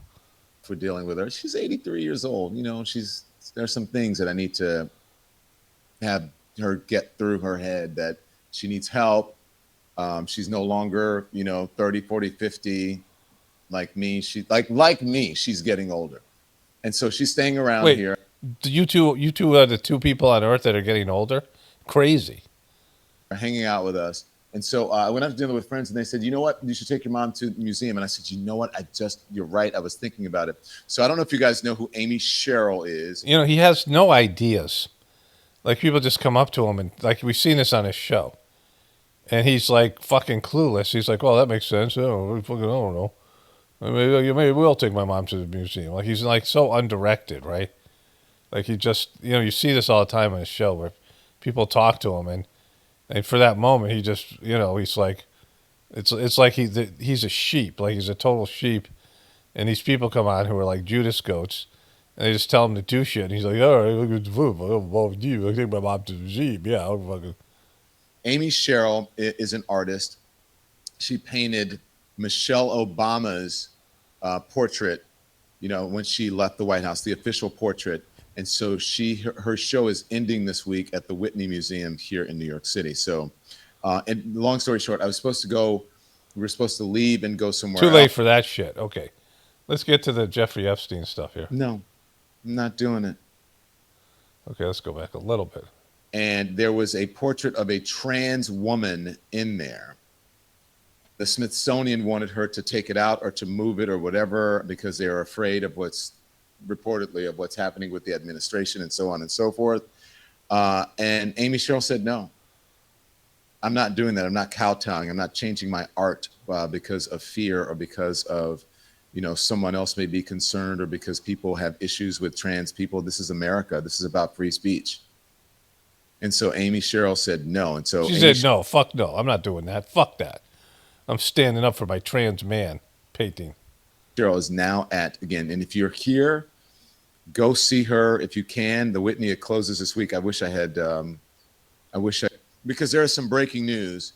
For dealing with her. She's 83 years old. There's some things that I need to have her get through her head, that she needs help. She's no longer, 30, 40, 50 like me. Like me, she's getting older. And so she's staying around here. You two are the two people on earth that are getting older? Crazy. Hanging out with us. And so I went out to dinner with friends, and they said, you know what? You should take your mom to the museum. And I said, you know what? You're right. I was thinking about it. So I don't know if you guys know who Amy Sherrill is. He has no ideas. Like, people just come up to him, and like, we've seen this on his show. And he's like fucking clueless. He's like, well, that makes sense. I don't know. Maybe we'll take my mom to the museum. Like, he's like so undirected, right? Like, he just, you see this all the time on his show where people talk to him, and for that moment, he just, he's like, it's like he's a sheep, like he's a total sheep. And these people come on who are like Judas goats, and they just tell him to do shit. And he's like, all right, look at the food. I'll take my mom to the museum. Yeah, I'll fucking. Amy Sherrill is an artist. She painted Michelle Obama's portrait, when she left the White House, the official portrait. And so her show is ending this week at the Whitney Museum here in New York City. So, and long story short, we were supposed to leave and go somewhere else. Too late for that shit. Okay. Let's get to the Jeffrey Epstein stuff here. No, I'm not doing it. Okay, let's go back a little bit. And there was a portrait of a trans woman in there. The Smithsonian wanted her to take it out or to move it or whatever, because they were afraid of what's happening with the administration and so on and so forth. And Amy Sherrill said, no, I'm not doing that. I'm not kowtowing. I'm not changing my art because of fear or because of, someone else may be concerned or because people have issues with trans people. This is America. This is about free speech. And so Amy Sherrill said no. And so she said, no, fuck no. I'm not doing that. Fuck that. I'm standing up for my trans man painting. Cheryl is now at, again, and if you're here, go see her if you can. The Whitney, it closes this week. I wish I had, because there is some breaking news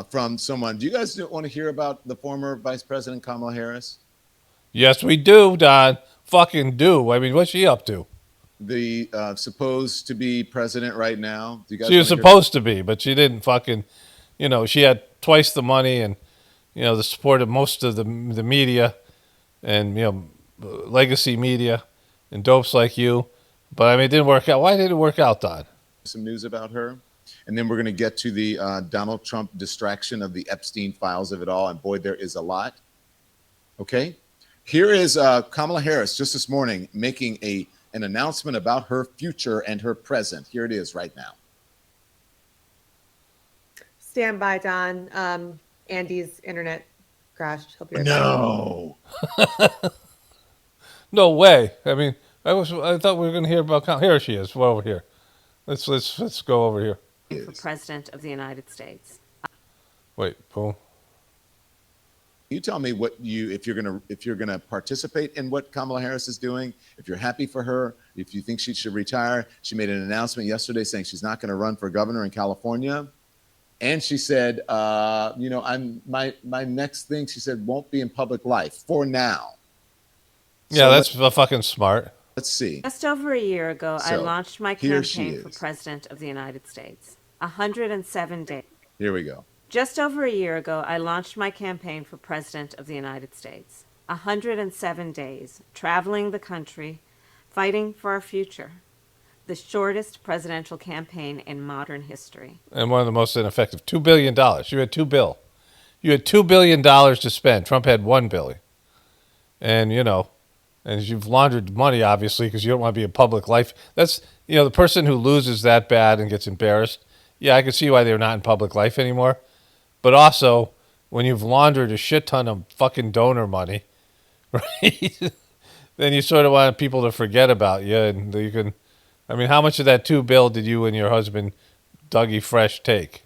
from someone. Do you guys want to hear about the former Vice President Kamala Harris? Yes, we do, Don. Fucking do. I mean, what's she up to? The supposed to be president right now. Do you guys She was supposed to be, but she didn't fucking, she had twice the money and, the support of most of the media and, legacy media and dopes like you. But, I mean, it didn't work out. Why did it work out, Don? Some news about her. And then we're going to get to the Donald Trump distraction of the Epstein files of it all. And boy, there is a lot. Okay. Here is Kamala Harris just this morning making an announcement about her future and her present. Here it is right now. Stand by, Don. Andy's internet crashed. Hope you're No. No way. I mean, I thought we were going to hear about. Here she is. We're over here. Let's go over here. For President of the United States. Wait, boom. You tell me if you're gonna participate in what Kamala Harris is doing, if you're happy for her, if you think she should retire. She made an announcement yesterday saying she's not going to run for governor in California, and she said, my next thing, she said, won't be in public life for now. Yeah, that's fucking smart. Let's see. Just over a year ago, I launched my campaign for President of the United States. 107 days. Here we go. Just over a year ago, I launched my campaign for President of the United States. 107 days, traveling the country, fighting for our future. The shortest presidential campaign in modern history. And one of the most ineffective. $2 billion. You had $2 billion. You had $2 billion to spend. Trump had $1 billion. And, and you've laundered money, obviously, because you don't want to be in public life. That's, the person who loses that bad and gets embarrassed. Yeah, I can see why they're not in public life anymore. But also, when you've laundered a shit ton of fucking donor money, right, then you sort of want people to forget about you. And you can, how much of that $2 billion did you and your husband, Dougie Fresh, take?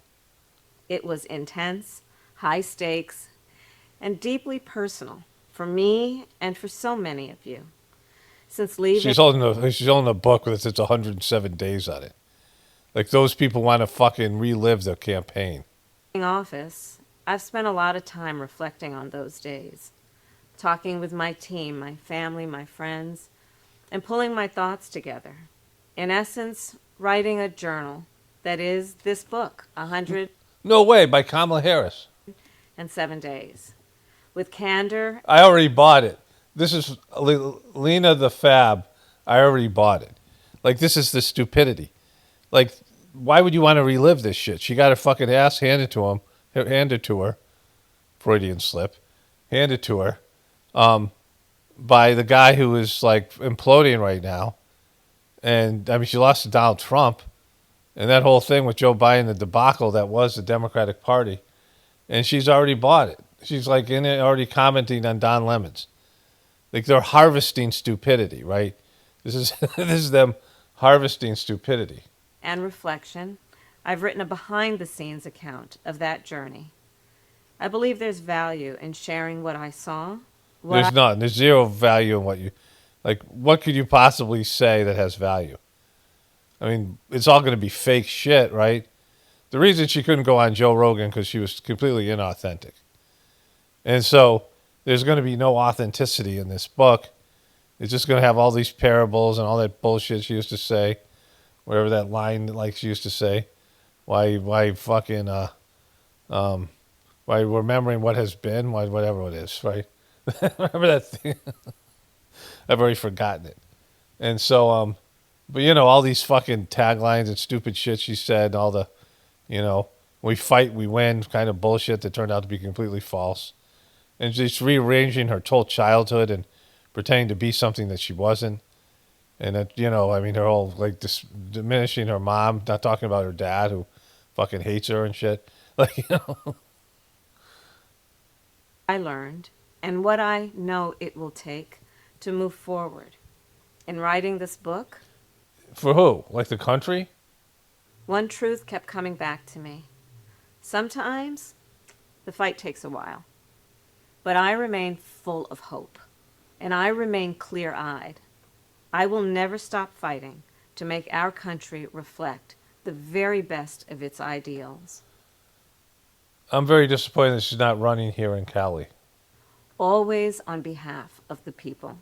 It was intense, high stakes, and deeply personal for me and for so many of you. Since leaving... She's holding a book that says 107 days on it. Like, those people want to fucking relive the campaign. Office, I've spent a lot of time reflecting on those days, talking with my team, my family, my friends, and pulling my thoughts together. In essence, writing a journal that is this book, 100... No way, by Kamala Harris. ...and 7 days. With candor... I already bought it. This is Lena the Fab. I already bought it. Like, this is the stupidity. Like... Why would you want to relive this shit? She got her fucking ass handed to her. Freudian slip. Handed to her. By the guy who is, like, imploding right now. And, she lost to Donald Trump. And that whole thing with Joe Biden, the debacle that was the Democratic Party. And she's already bought it. She's, like, in it already commenting on Don Lemons. Like, they're harvesting stupidity, right? This is them harvesting stupidity. And reflection, I've written a behind-the-scenes account of that journey. I believe there's value in sharing what I saw. There's none. There's zero value in what you... Like, what could you possibly say that has value? It's all going to be fake shit, right? The reason she couldn't go on Joe Rogan because she was completely inauthentic. And so there's going to be no authenticity in this book. It's just going to have all these parables and all that bullshit she used to say. Whatever that line, like she used to say, why fucking, why remembering what has been, whatever it is, right? Remember that thing? I've already forgotten it. And so, but all these fucking taglines and stupid shit she said, all the, we fight, we win kind of bullshit that turned out to be completely false. And just rearranging her whole childhood and pretending to be something that she wasn't. And that, her whole, like, diminishing her mom, not talking about her dad who fucking hates her and shit. Like, I learned, and what I know it will take to move forward. In writing this book... For who? Like the country? One truth kept coming back to me. Sometimes, the fight takes a while. But I remain full of hope. and I remain clear-eyed. I will never stop fighting to make our country reflect the very best of its ideals. I'm very disappointed that she's not running here in Cali. Always on behalf of the people.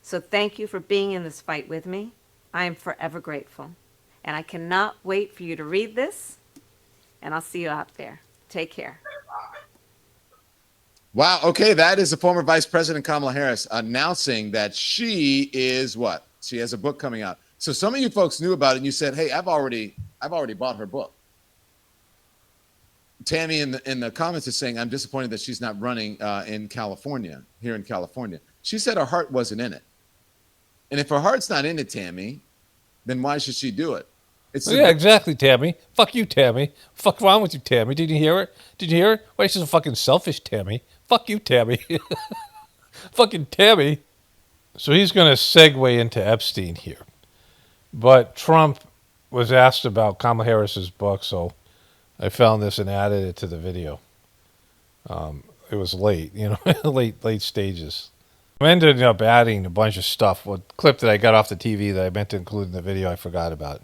So thank you for being in this fight with me. I am forever grateful. And I cannot wait for you to read this, and I'll see you out there. Take care. Wow. Okay, that is the former Vice President Kamala Harris announcing that she is what? She has a book coming out. So some of you folks knew about it, and you said, "Hey, I've already bought her book." Tammy in the comments is saying, "I'm disappointed that she's not running in California, here in California." She said her heart wasn't in it, and if her heart's not in it, Tammy, then why should she do it? Yeah, exactly, Tammy. Fuck you, Tammy. Fuck wrong with you, Tammy? Did you hear it? Did you hear it? Why, she's so fucking selfish, Tammy. Fuck you, Tammy. Fucking Tammy. So he's going to segue into Epstein here. But Trump was asked about Kamala Harris's book, so I found this and added it to the video. It was late, late stages. I ended up adding a bunch of stuff. What clip that I got off the TV that I meant to include in the video, I forgot about.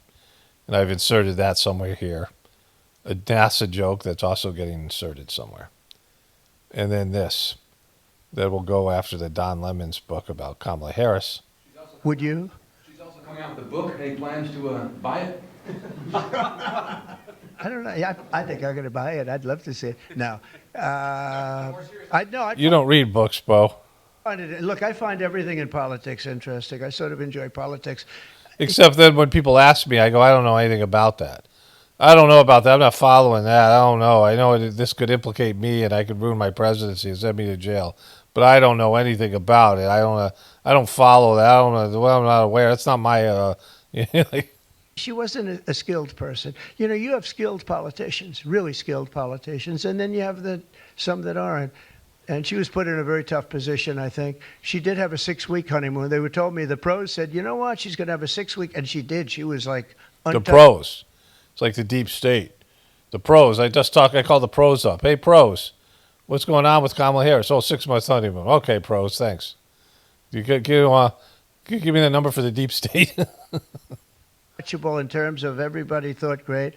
And I've inserted that somewhere here. A NASA joke that's also getting inserted somewhere. And then this, that will go after the Don Lemon's book about Kamala Harris. Would you? She's also coming out with a book. Any plans to buy it? I don't know. Yeah, I think I'm going to buy it. I'd love to see it. No. You don't read books, Bo. Look, I find everything in politics interesting. I sort of enjoy politics. Except then when people ask me, I go, I don't know anything about that. I don't know about that. I'm not following that. I don't know. I know this could implicate me and I could ruin my presidency and send me to jail. But I don't know anything about it. I don't follow that. I don't know. Well, I'm not aware. That's not my. She wasn't a skilled person. You have skilled politicians, really skilled politicians, and then you have some that aren't. And she was put in a very tough position, I think. She did have a 6-week honeymoon. They were told me, the pros said, you know what, she's going to have a 6-week, and she did. She was like untouched. The pros. It's like the deep state. The pros. I called the pros up. Hey, pros, what's going on with Kamala Harris? Oh, 6 months honeymoon. Okay, pros, thanks. Can you give me the number for the deep state? In terms of everybody thought great,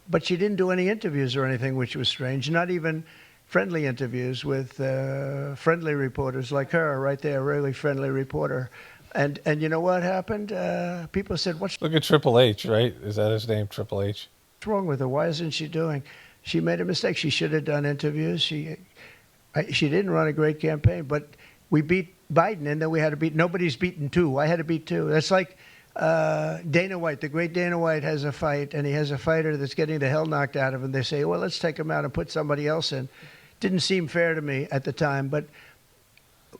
but she didn't do any interviews or anything, which was strange. Not even friendly interviews with friendly reporters like her right there, a really friendly reporter. And you know what happened? People said, Look at Triple H, right? Is that his name, Triple H? What's wrong with her? Why isn't she doing? She made a mistake. She should have done interviews. She didn't run a great campaign, but we beat Biden, and then we had to beat, nobody's beaten two. I had to beat two. That's like Dana White, the great Dana White has a fight, and he has a fighter that's getting the hell knocked out of him. They say, well, let's take him out and put somebody else in. Didn't seem fair to me at the time, but...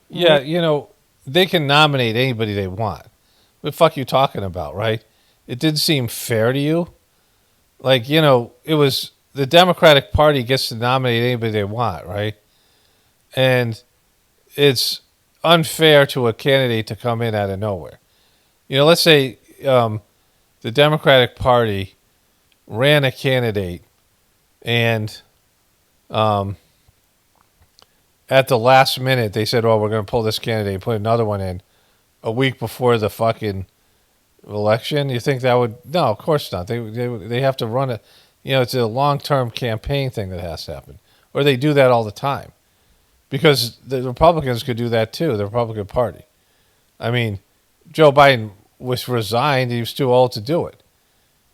Yeah, they can nominate anybody they want. What the fuck are you talking about, right? It didn't seem fair to you? Like, it was the Democratic Party gets to nominate anybody they want, right? And it's unfair to a candidate to come in out of nowhere. Let's say the Democratic Party ran a candidate and at the last minute they said, we're going to pull this candidate and put another one in a week before the fucking election. You think that would... No, of course not. They have to run it. It's a long-term campaign thing that has to happen. Or they do that all the time. Because the Republicans could do that too, the Republican Party. I mean, Joe Biden was resigned. He was too old to do it.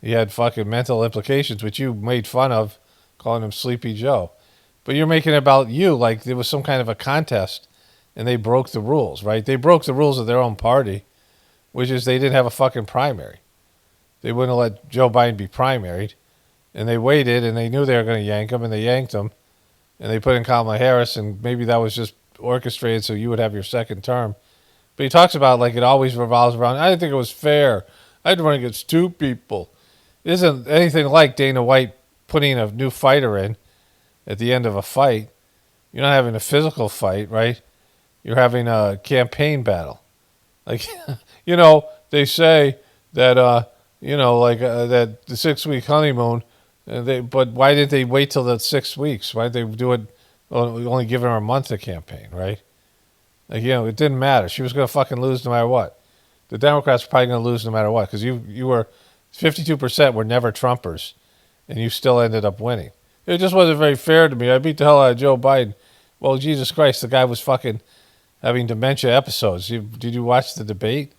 He had fucking mental implications, which you made fun of, calling him Sleepy Joe. But you're making it about you like there was some kind of a contest and they broke the rules, right? They broke the rules of their own party, which is they didn't have a fucking primary. They wouldn't let Joe Biden be primaried. And they waited and they knew they were going to yank him and they yanked him. And they put in Kamala Harris, and maybe that was just orchestrated so you would have your second term. But he talks about like it always revolves around, I didn't think it was fair. I had to run against two people. It isn't anything like Dana White putting a new fighter in at the end of a fight. You're not having a physical fight, right? You're having a campaign battle. Like, they say that, that the 6-week honeymoon, but why did they wait till the 6 weeks? Why did they do it, only giving her a month to campaign, right? Like, it didn't matter. She was going to fucking lose no matter what. The Democrats were probably going to lose no matter what because you were 52% were never Trumpers, and you still ended up winning. It just wasn't very fair to me. I beat the hell out of Joe Biden. Well, Jesus Christ, the guy was fucking having dementia episodes. Did you watch the debate?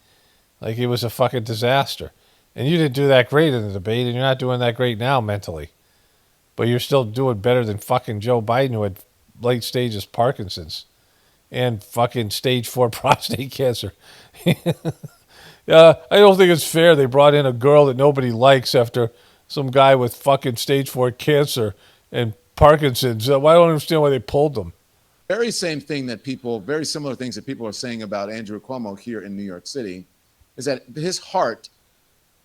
Like, it was a fucking disaster. And you didn't do that great in the debate, and you're not doing that great now mentally. But you're still doing better than fucking Joe Biden, who had late stages Parkinson's and fucking stage 4 prostate cancer. I don't think it's fair they brought in a girl that nobody likes after some guy with fucking stage 4 cancer and Parkinson's. I don't understand why they pulled them. Very same thing that very similar things that people are saying about Andrew Cuomo here in New York City is that his heart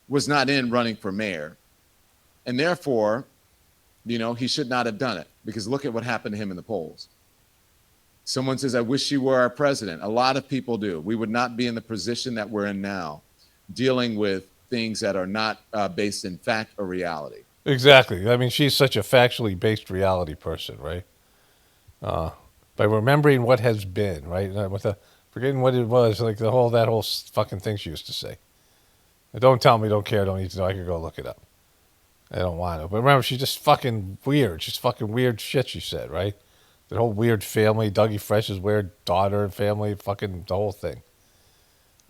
was not in running for mayor. And therefore, he should not have done it because look at what happened to him in the polls. Someone says, I wish you were our president. A lot of people do. We would not be in the position that we're in now, dealing with things that are not based in fact or reality. Exactly. I mean, she's such a factually based reality person, right? By remembering what has been, right? Forgetting what it was, like that whole fucking thing she used to say. Don't tell me, don't care, don't need to know. I could go look it up. I don't want to. But remember, she's just fucking weird. She's fucking weird shit, she said, right? The whole weird family, Dougie Fresh's weird daughter and family, fucking the whole thing.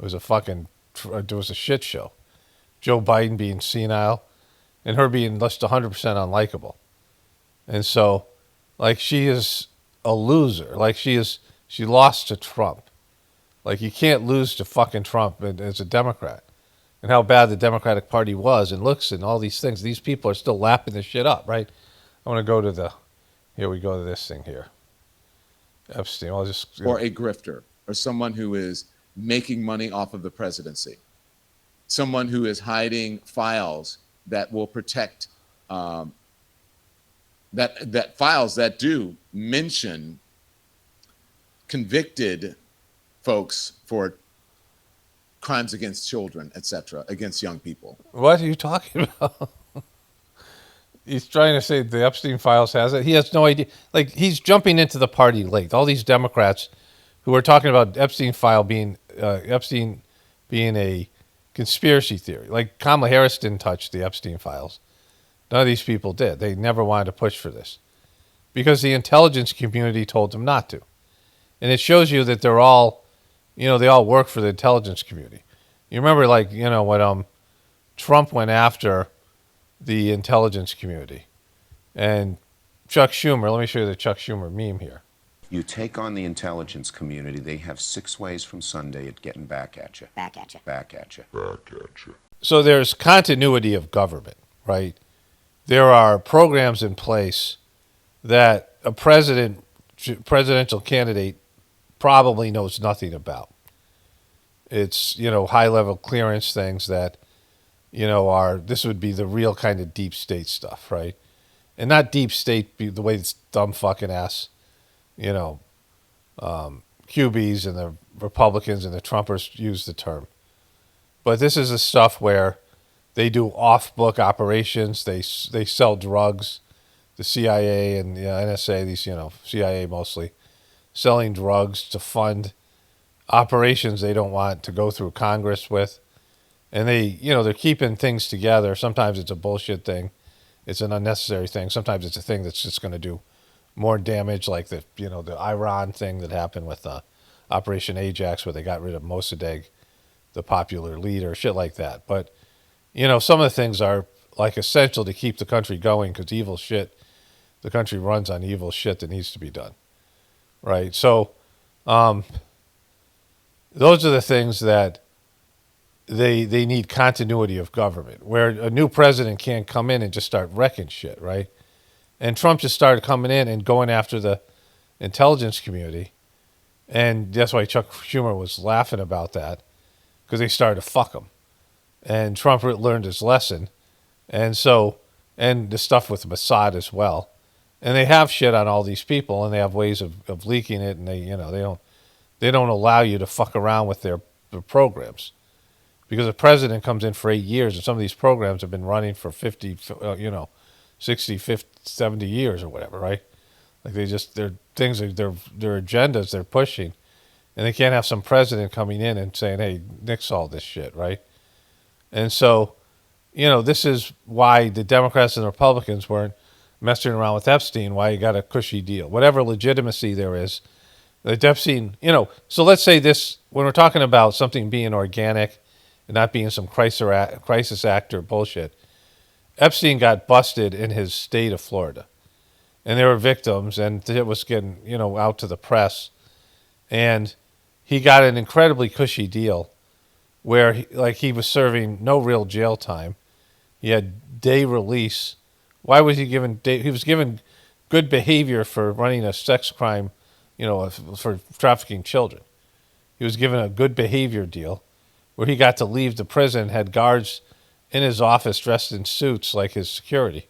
It was a shit show. Joe Biden being senile and her being just 100% unlikable. And so, like, she is a loser. Like, she lost to Trump. Like, you can't lose to fucking Trump as a Democrat. And how bad the Democratic Party was and looks and all these things. These people are still lapping this shit up, right? I want to go to here we go to this thing here. Epstein. Or a grifter, or someone who is making money off of the presidency. Someone who is hiding files that will protect, that files that do mention convicted folks for crimes against children, etc., against young people. What are you talking about? He's trying to say the Epstein files has it. He has no idea. Like, he's jumping into the party late. All these Democrats who are talking about Epstein being a conspiracy theory. Like, Kamala Harris didn't touch the Epstein files. None of these people did. They never wanted to push for this because the intelligence community told them not to. And it shows you that they're all, they all work for the intelligence community. You remember, like, when Trump went after the intelligence community and Chuck Schumer, let me show you the Chuck Schumer meme here. You take on the intelligence community, they have 6 ways from Sunday at getting back at you. Back at you. Back at you. Back at you. So there's continuity of government, right? There are programs in place that a presidential candidate probably knows nothing about. It's, high-level clearance things that, this would be the real kind of deep state stuff, right? And not deep state be the way it's dumb fucking ass, QBs and the Republicans and the Trumpers use the term. But this is the stuff where they do off-book operations. They sell drugs. The CIA and the NSA, these, CIA mostly, selling drugs to fund operations they don't want to go through Congress with. And they're keeping things together. Sometimes it's a bullshit thing. It's an unnecessary thing. Sometimes it's a thing that's just going to do more damage, like the Iran thing that happened with Operation Ajax, where they got rid of Mossadegh, the popular leader, shit like that. But, some of the things are, like, essential to keep the country going because the country runs on evil shit that needs to be done, right? So those are the things that they need continuity of government, where a new president can't come in and just start wrecking shit, right? And Trump just started coming in and going after the intelligence community. And that's why Chuck Schumer was laughing about that, because they started to fuck him. And Trump learned his lesson. And the stuff with Mossad as well. And they have shit on all these people, and they have ways of leaking it, and they don't allow you to fuck around with their programs. Because the president comes in for 8 years, and some of these programs have been running for 50, 60, 50, 70 years or whatever, right? Like their agendas they're pushing And they can't have some president coming in and saying, hey, nix all this shit, right? And so, this is why the Democrats and the Republicans weren't messing around with Epstein, why he got a cushy deal. Whatever legitimacy there is, the Epstein, so let's say this, when we're talking about something being organic and not being some crisis actor bullshit, Epstein got busted in his state of Florida. And there were victims, and it was getting, out to the press. And he got an incredibly cushy deal where he was serving no real jail time. He had day release. Why was he given day? He was given good behavior for running a sex crime, for trafficking children. He was given a good behavior deal where he got to leave the prison, had guards in his office dressed in suits like his security.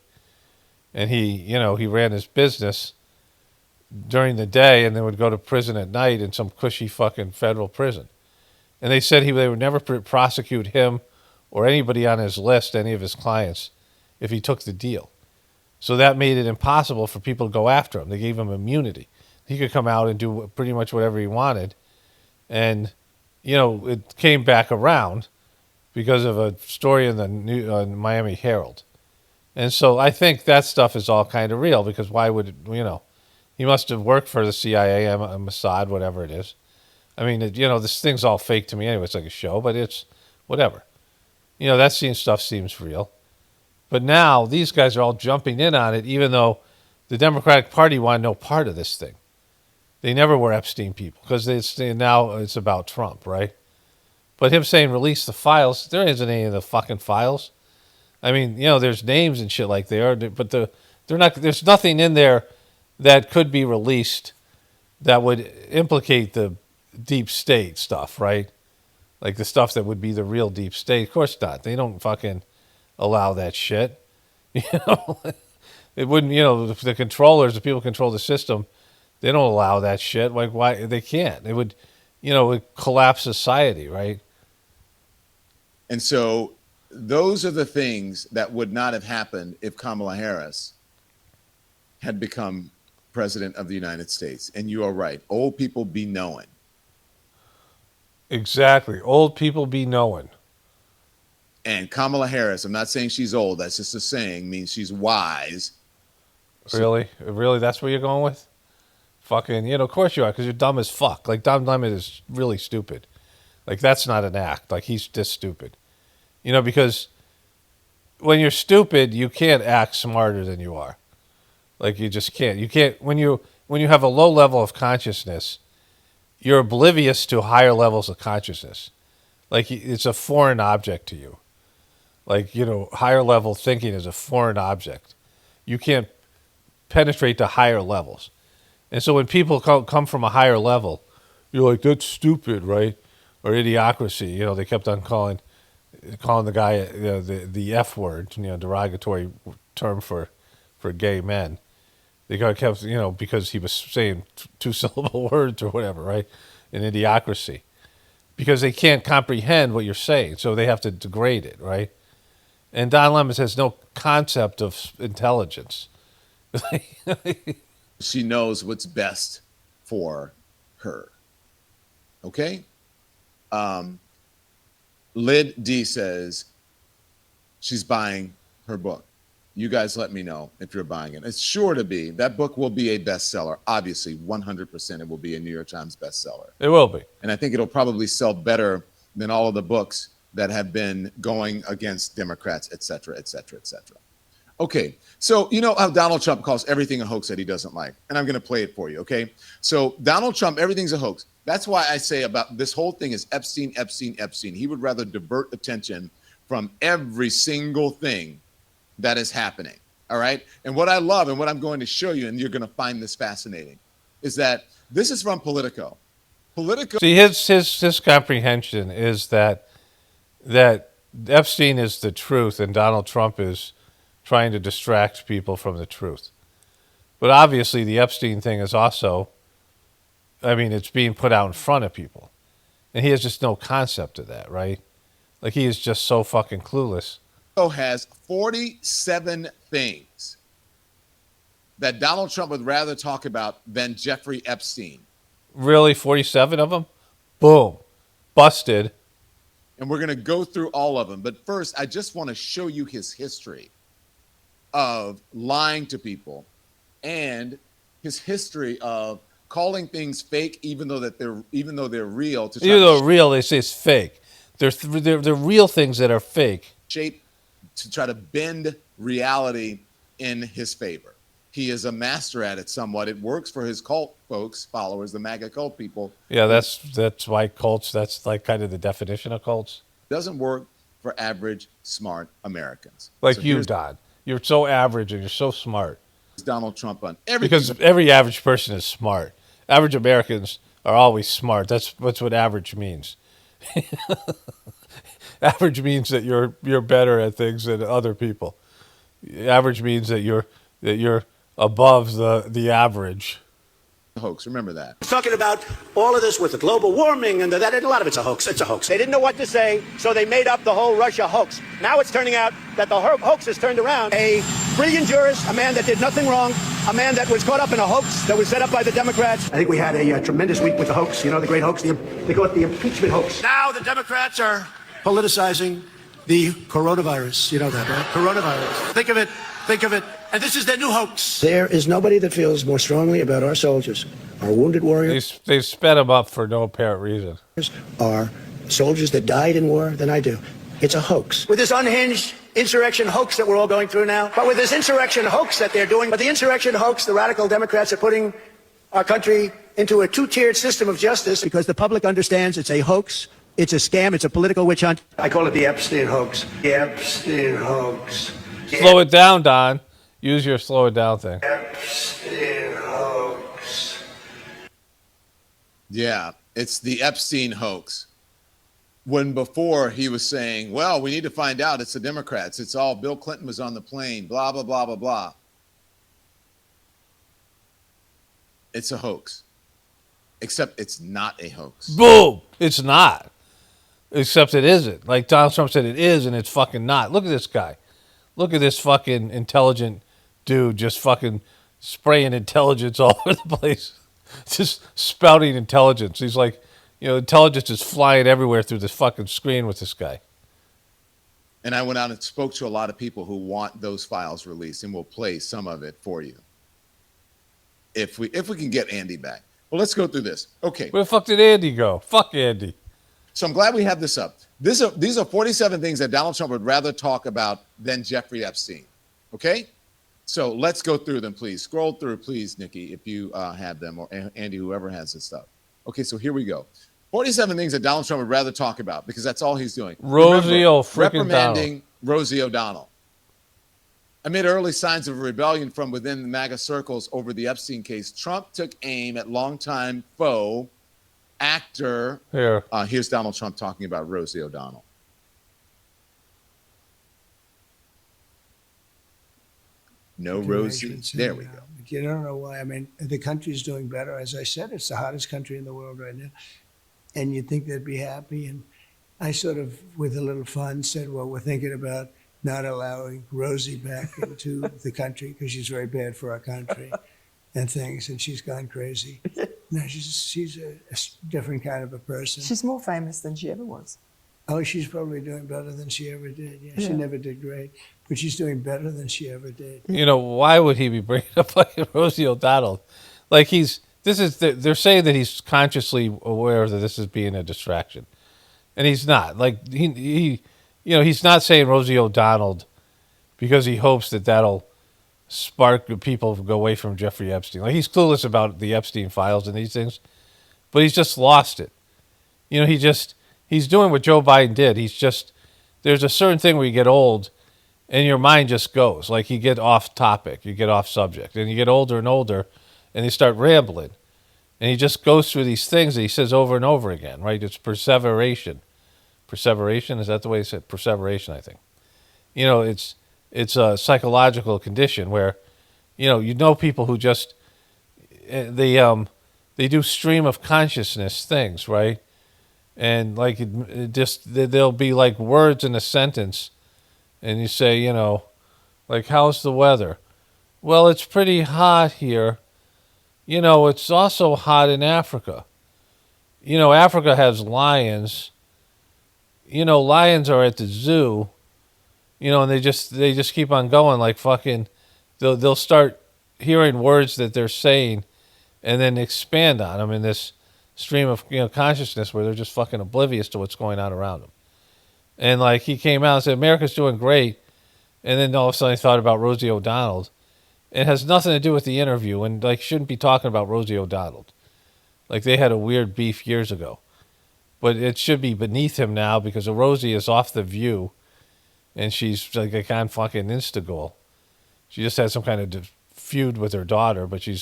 And he ran his business during the day and then would go to prison at night in some cushy fucking federal prison. And they said they would never prosecute him or anybody on his list, any of his clients, if he took the deal. So that made it impossible for people to go after him. They gave him immunity. He could come out and do pretty much whatever he wanted. And, it came back around because of a story in the Miami Herald. And so I think that stuff is all kind of real, because why would, he must have worked for the CIA, Mossad, whatever it is. I mean, this thing's all fake to me anyway. It's like a show, but it's whatever. That stuff seems real. But now these guys are all jumping in on it, even though the Democratic Party wanted no part of this thing. They never were Epstein people, because now it's about Trump, right? But him saying release the files, there isn't any of the fucking files. I mean, there's names and shit like they are, but they're not. There's nothing in there that could be released that would implicate the deep state stuff, right? Like the stuff that would be the real deep state. Of course not. They don't fucking allow that shit. It wouldn't. The controllers, the people who control the system, they don't allow that shit. Like, why? They can't. It would, it would collapse society, right? And so those are the things that would not have happened if Kamala Harris had become president of the United States. And you are right. Old people be knowing. Exactly. Old people be knowing. And Kamala Harris, I'm not saying she's old. That's just a saying, means she's wise. Really? Really? That's what you're going with? Fucking, of course you are, because you're dumb as fuck. Like, Don Lemon is really stupid. Like, that's not an act. Like, he's just stupid. Because when you're stupid, you can't act smarter than you are. Like, you just can't. You can't, when you have a low level of consciousness, you're oblivious to higher levels of consciousness. Like, it's a foreign object to you. Like, higher level thinking is a foreign object. You can't penetrate to higher levels. And so when people come from a higher level, you're like, that's stupid, right? Or idiocracy. They kept on calling the guy the F word, derogatory term for gay men. They kept, because he was saying two-syllable words or whatever, right? An idiocracy. Because they can't comprehend what you're saying, so they have to degrade it, right? And Don Lemon has no concept of intelligence. She knows what's best for her. Okay? Lyd D says she's buying her book. You guys let me know if you're buying it. It's sure to be. That book will be a bestseller. Obviously, 100% it will be a New York Times bestseller. It will be. And I think it'll probably sell better than all of the books that have been going against Democrats, et cetera, et cetera, et cetera. Okay, so you know how Donald Trump calls everything a hoax that he doesn't like. And I'm going to play it for you, okay? So Donald Trump, everything's a hoax. That's why I say about this whole thing is Epstein, Epstein, Epstein. He would rather divert attention from every single thing that is happening, all right? And what I love and what I'm going to show you, and you're going to find this fascinating, is that this is from Politico. Politico. See, his comprehension is that Epstein is the truth and Donald Trump is trying to distract people from the truth. But obviously the Epstein thing is also, it's being put out in front of people. And he has just no concept of that, right? Like, he is just so fucking clueless. Has 47 things that Donald Trump would rather talk about than Jeffrey Epstein. Really? 47 of them? Boom. Busted. And we're going to go through all of them. But first, I just want to show you his history of lying to people and his history of calling things fake, even though they're real. Even though they're real, they say it's fake. They're real things that are fake. Shape to try to bend reality in his favor. He is a master at it somewhat. It works for his cult folks, followers, the MAGA cult people. Yeah, that's why cults, that's like kind of the definition of cults. Doesn't work for average, smart Americans. Like So you, here's Don. You're so average and you're so smart. Donald Trump on everything. Because every average person is smart. Average Americans are always smart. That's what average means. Average means that you're better at things than other people. Average means that you're above the average. Hoax. Remember that. Talking about all of this with the global warming and that, a lot of it's a hoax. It's a hoax. They didn't know what to say, so they made up the whole Russia hoax. Now it's turning out that the hoax has turned around. A brilliant jurist, a man that did nothing wrong, a man that was caught up in a hoax that was set up by the Democrats. I think we had a tremendous week with the hoax. You know, the great hoax. They call it the impeachment hoax. Now the Democrats are politicizing the coronavirus. You know that, right? Coronavirus. Think of it. And this is their new hoax. There is nobody that feels more strongly about our soldiers, our wounded warriors. They sped them up for no apparent reason. Are soldiers that died in war than I do. It's a hoax. With this unhinged insurrection hoax that we're all going through now, but with this insurrection hoax that they're doing, but the insurrection hoax, the radical Democrats are putting our country into a two-tiered system of justice because the public understands it's a hoax, it's a scam, it's a political witch hunt. I call it the Epstein hoax. The Epstein hoax. Slow it down, Don. Use your slow it down thing. Epstein hoax. Yeah, it's the Epstein hoax. When before he was saying, well, we need to find out. It's the Democrats. It's all Bill Clinton was on the plane, blah, blah, blah, blah, blah. It's a hoax. Except it's not a hoax. Boom! It's not. Except it isn't. Like Donald Trump said, it is, and it's fucking not. Look at this guy. Look at this fucking intelligent dude just fucking spraying intelligence all over the place. Just spouting intelligence. He's like, intelligence is flying everywhere through this fucking screen with this guy. And I went out and spoke to a lot of people who want those files released, and we'll play some of it for you. If we can get Andy back. Well, let's go through this. Okay. Where the fuck did Andy go? Fuck Andy. So I'm glad we have this up. These are 47 things that Donald Trump would rather talk about than Jeffrey Epstein. Okay? So let's go through them, please. Scroll through, please, Nikki, if you have them, or Andy, whoever has this stuff. Okay, so here we go. 47 things that Donald Trump would rather talk about, because that's all he's doing. Rosie O'Frickin' reprimanding Rosie O'Donnell. Amid early signs of rebellion from within the MAGA circles over the Epstein case, Trump took aim at longtime foe actor. Here's Donald Trump talking about Rosie O'Donnell. No Rosie. There we go. But you don't know why. I mean, the country's doing better. As I said, it's the hottest country in the world right now. And you'd think they'd be happy. And I sort of, with a little fun, said, well, we're thinking about not allowing Rosie back into the country because she's very bad for our country and things. And she's gone crazy. No, she's a different kind of a person. She's more famous than she ever was. Oh, she's probably doing better than she ever did. Yeah, she never did great, but she's doing better than she ever did. Why would he be bringing up like Rosie O'Donnell? Like they're saying that he's consciously aware that this is being a distraction, and he's not. Like he's not saying Rosie O'Donnell because he hopes that that'll spark people to go away from Jeffrey Epstein. Like he's clueless about the Epstein files and these things, but he's just lost it. He's doing what Joe Biden did. There's a certain thing where you get old and your mind just goes. Like you get off topic, you get off subject, and you get older and older and you start rambling. And he just goes through these things that he says over and over again, right? It's perseveration. Perseveration, is that the way he said? Perseveration, I think. It's a psychological condition where, people who just, they do stream of consciousness things, right? And like there'll be like words in a sentence, and you say, like, how's the weather? Well, it's pretty hot here. It's also hot in Africa. Africa has lions. Lions are at the zoo, and they just keep on going like fucking. They'll start hearing words that they're saying, and then expand on them in this stream of consciousness where they're just fucking oblivious to what's going on around them. And like he came out and said America's doing great, and then all of a sudden he thought about Rosie O'Donnell. It has nothing to do with the interview, and like shouldn't be talking about Rosie O'Donnell. Like they had a weird beef years ago, but it should be beneath him now because Rosie is off the View, and she's like a kind of fucking Instagoal. She just had some kind of feud with her daughter, but she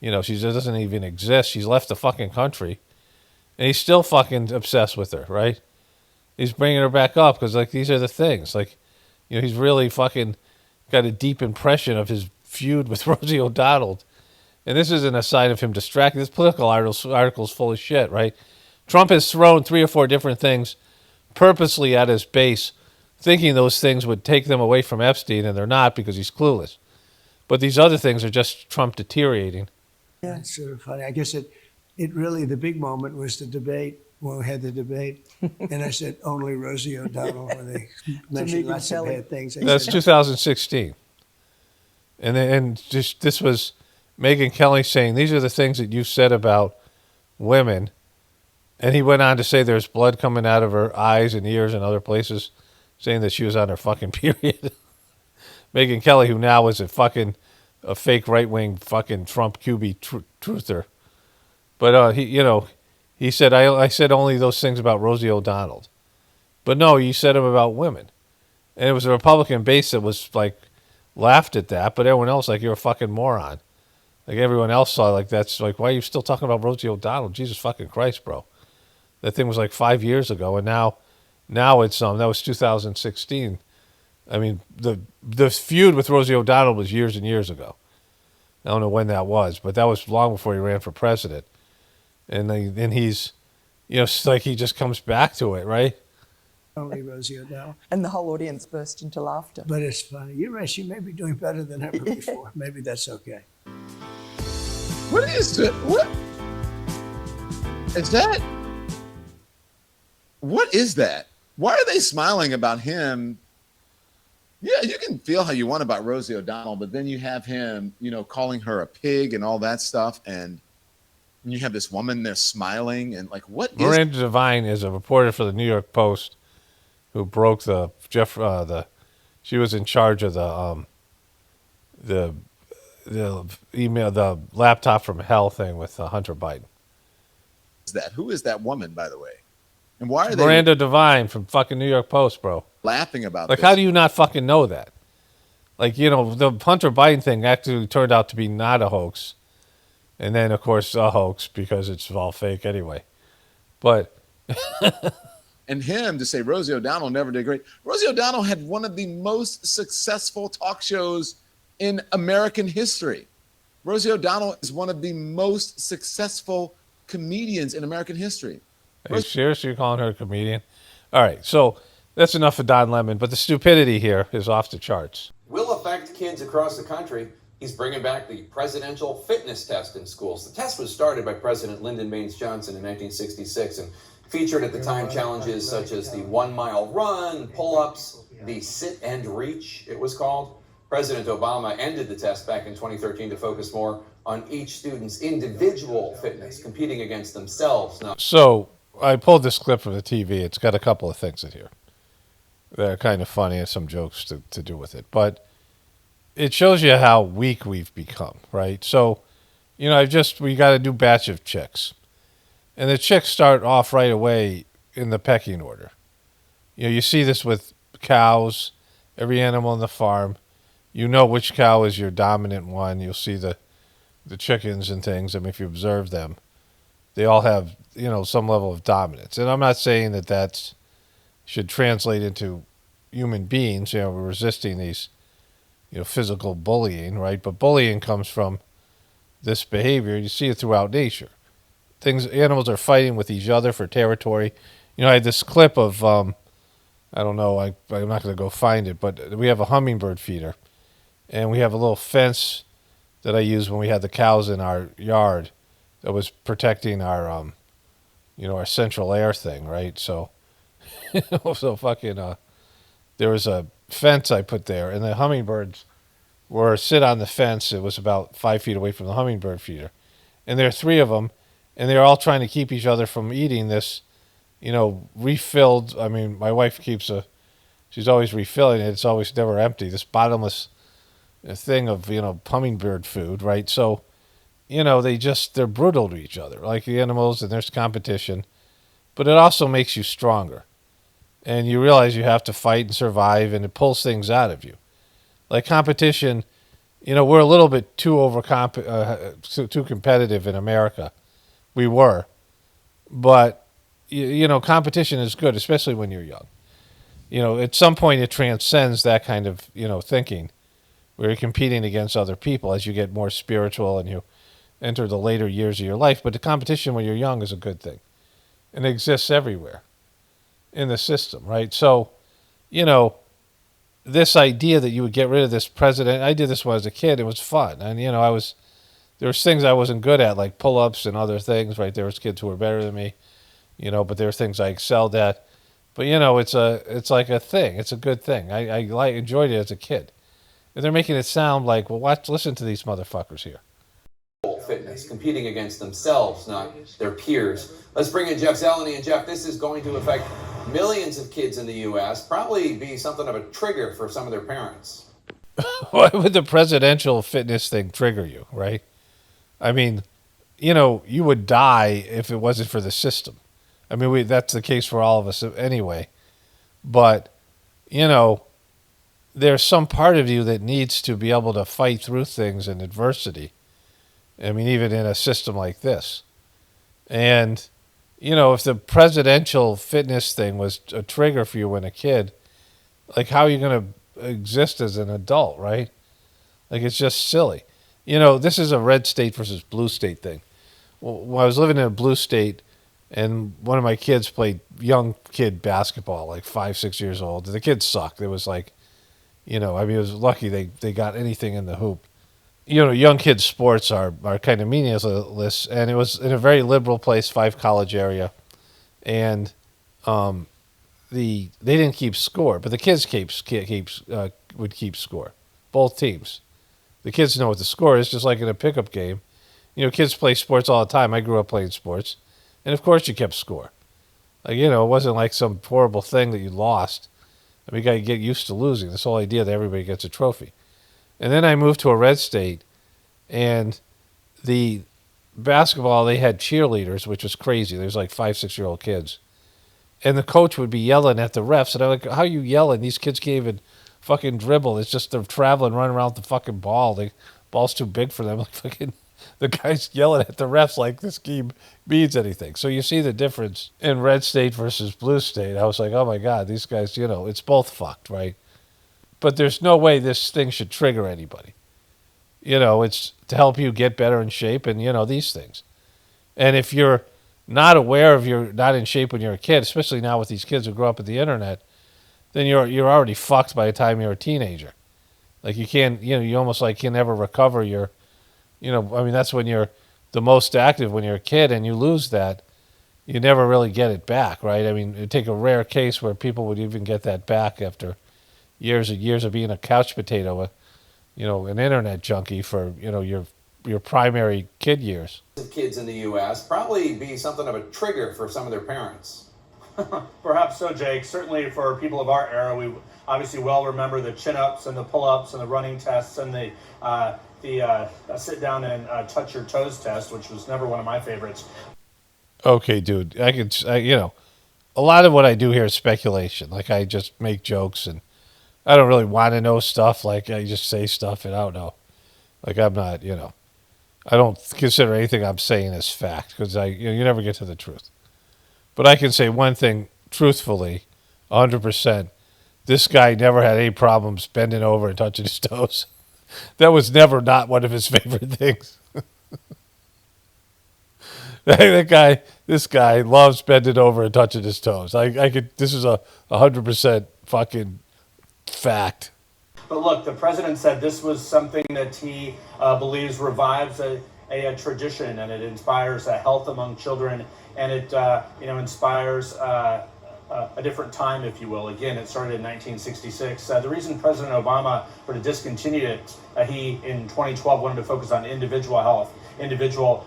doesn't even exist. She's left the fucking country, and he's still fucking obsessed with her, right? He's bringing her back up because like these are the things. Like, he's really fucking got a deep impression of his feud with Rosie O'Donnell. And this isn't a sign of him distracted. This political article's full of shit, right? Trump has thrown 3 or 4 different things purposely at his base, thinking those things would take them away from Epstein, and they're not because he's clueless. But these other things are just Trump deteriorating. Yeah, it's sort of funny. I guess it really, the big moment was the debate, when we had the debate. And I said, only Rosie O'Donnell, when they mentioned lots of bad things. That's 2016. And this was Megyn Kelly saying, these are the things that you said about women. And he went on to say there's blood coming out of her eyes and ears and other places, saying that she was on her fucking period. Megyn Kelly, who now is a fake right-wing fucking Trump QB truther. But he said, I said only those things about Rosie O'Donnell. But no, you said them about women. And it was a Republican base that was like laughed at that, but everyone else like, you're a fucking moron. Like everyone else saw like that's like, why are you still talking about Rosie O'Donnell? Jesus fucking Christ, bro. That thing was like 5 years ago, and now it's that was 2016. I mean, the feud with Rosie O'Donnell was years and years ago. I don't know when that was, but that was long before he ran for president. And then he's, it's like he just comes back to it, right? Only Rosie O'Donnell. And the whole audience burst into laughter. But it's funny. You're right. She may be doing better than ever before. Maybe that's okay. What is it? What is that? What is that? Why are they smiling about him? Yeah, you can feel how you want about Rosie O'Donnell, but then you have him, calling her a pig and all that stuff, and you have this woman there smiling, and like, what is... Miranda Devine is a reporter for the New York Post who broke she was in charge of the email, the laptop from hell thing with Hunter Biden. Who is that woman, by the way? And why are they... Miranda Devine from fucking New York Post, bro. Laughing about like, this. How do you not fucking know that? Like, the Hunter Biden thing actually turned out to be not a hoax. And then, of course, a hoax because it's all fake anyway. But... And him to say Rosie O'Donnell never did great. Rosie O'Donnell had one of the most successful talk shows in American history. Rosie O'Donnell is one of the most successful comedians in American history. Are you seriously calling her a comedian? All right, so that's enough of Don Lemon, but the stupidity here is off the charts. Will affect kids across the country. He's bringing back the presidential fitness test in schools. The test was started by President Lyndon Baines Johnson in 1966 and featured at the time challenges such as the 1 mile run, pull-ups, the sit and reach, it was called. President Obama ended the test back in 2013 to focus more on each student's individual fitness, competing against themselves. Now, so I pulled this clip from the TV. It's got a couple of things in here that are kind of funny and some jokes to do with it. But it shows you how weak we've become, right? So, we got a new batch of chicks. And the chicks start off right away in the pecking order. You see this with cows, every animal on the farm. You know which cow is your dominant one. You'll see the chickens and things. I mean, if you observe them, they all have, some level of dominance. And I'm not saying that should translate into human beings. We're resisting these, physical bullying, right? But bullying comes from this behavior. You see it throughout nature. Animals are fighting with each other for territory. I had this clip of, I don't know, I'm not going to go find it, but we have a hummingbird feeder. And we have a little fence that I used when we had the cows in our yard that was protecting our our central air thing, right? So, so fucking, there was a fence I put there, and the hummingbirds were sit on the fence. It was about 5 feet away from the hummingbird feeder. And there are 3 of them, and they're all trying to keep each other from eating this, refilled. I mean, my wife she's always refilling it. It's always never empty. This bottomless thing of, hummingbird food, right? So, they're brutal to each other, like the animals, and there's competition. But it also makes you stronger. And you realize you have to fight and survive, and it pulls things out of you. Like competition, we're a little bit too too competitive in America. We were. But, competition is good, especially when you're young. At some point it transcends that kind of, thinking where you're competing against other people as you get more spiritual and you enter the later years of your life. But the competition when you're young is a good thing. And it exists everywhere in the system, right? So, this idea that you would get rid of this president, I did this when I was a kid. It was fun. And, there was things I wasn't good at, like pull-ups and other things, right? There was kids who were better than me, but there were things I excelled at. But, it's like a thing. It's a good thing. I enjoyed it as a kid. And they're making it sound like, well, listen to these motherfuckers here. Fitness, competing against themselves, not their peers. Let's bring in Jeff Zeleny. And Jeff, this is going to affect millions of kids in the U.S., probably be something of a trigger for some of their parents. Why would the presidential fitness thing trigger you, right? I mean, you would die if it wasn't for the system. I mean, that's the case for all of us anyway. But, there's some part of you that needs to be able to fight through things in adversity. I mean, even in a system like this. And, if the presidential fitness thing was a trigger for you when a kid, like, how are you going to exist as an adult, right? Like, it's just silly. This is a red state versus blue state thing. Well, when I was living in a blue state, and one of my kids played young kid basketball, like 5, 6 years old. The kids sucked. It was like, it was lucky they got anything in the hoop. Young kids' sports are kind of meaningless, and it was in a very liberal place, 5 college area, and they didn't keep score, but the kids would keep score, both teams. The kids know what the score is, just like in a pickup game. Kids play sports all the time. I grew up playing sports, and of course you kept score. Like, it wasn't like some horrible thing that you lost. I mean, you got to get used to losing. This whole idea that everybody gets a trophy. And then I moved to a red state, and the basketball, they had cheerleaders, which was crazy. There's like 5, 6-year-old kids. And the coach would be yelling at the refs. And I'm like, how are you yelling? These kids can't even fucking dribble. It's just they're traveling, running around with the fucking ball. The ball's too big for them. Like, fucking, the guy's yelling at the refs like this game means anything. So you see the difference in red state versus blue state. I was like, oh my God, these guys, it's both fucked, right? But there's no way this thing should trigger anybody. It's to help you get better in shape and, these things. And if you're not aware of you're not in shape when you're a kid, especially now with these kids who grow up with the internet, then you're already fucked by the time you're a teenager. Like you can't, you almost like can never recover your, that's when you're the most active when you're a kid and you lose that. You never really get it back, right? I mean, it'd take a rare case where people would even get that back after years and years of being a couch potato, an internet junkie for, your primary kid years. Kids in the U.S. probably be something of a trigger for some of their parents. Perhaps so, Jake. Certainly for people of our era, we obviously well remember the chin-ups and the pull-ups and the running tests and the sit down and touch your toes test, which was never one of my favorites. Okay, dude. A lot of what I do here is speculation. Like, I just make jokes and I don't really want to know stuff. Like, I just say stuff and I don't know. Like, I'm not, I don't consider anything I'm saying as fact because you never get to the truth. But I can say one thing truthfully, 100%. This guy never had any problems bending over and touching his toes. That was never not one of his favorite things. This guy loves bending over and touching his toes. This is a 100% fucking fact. But look, the president said this was something that he believes revives a tradition, and it inspires health among children, and it inspires a different time, if you will. Again, it started in 1966. The reason President Obama sort of discontinued it, he in 2012 wanted to focus on individual health, individual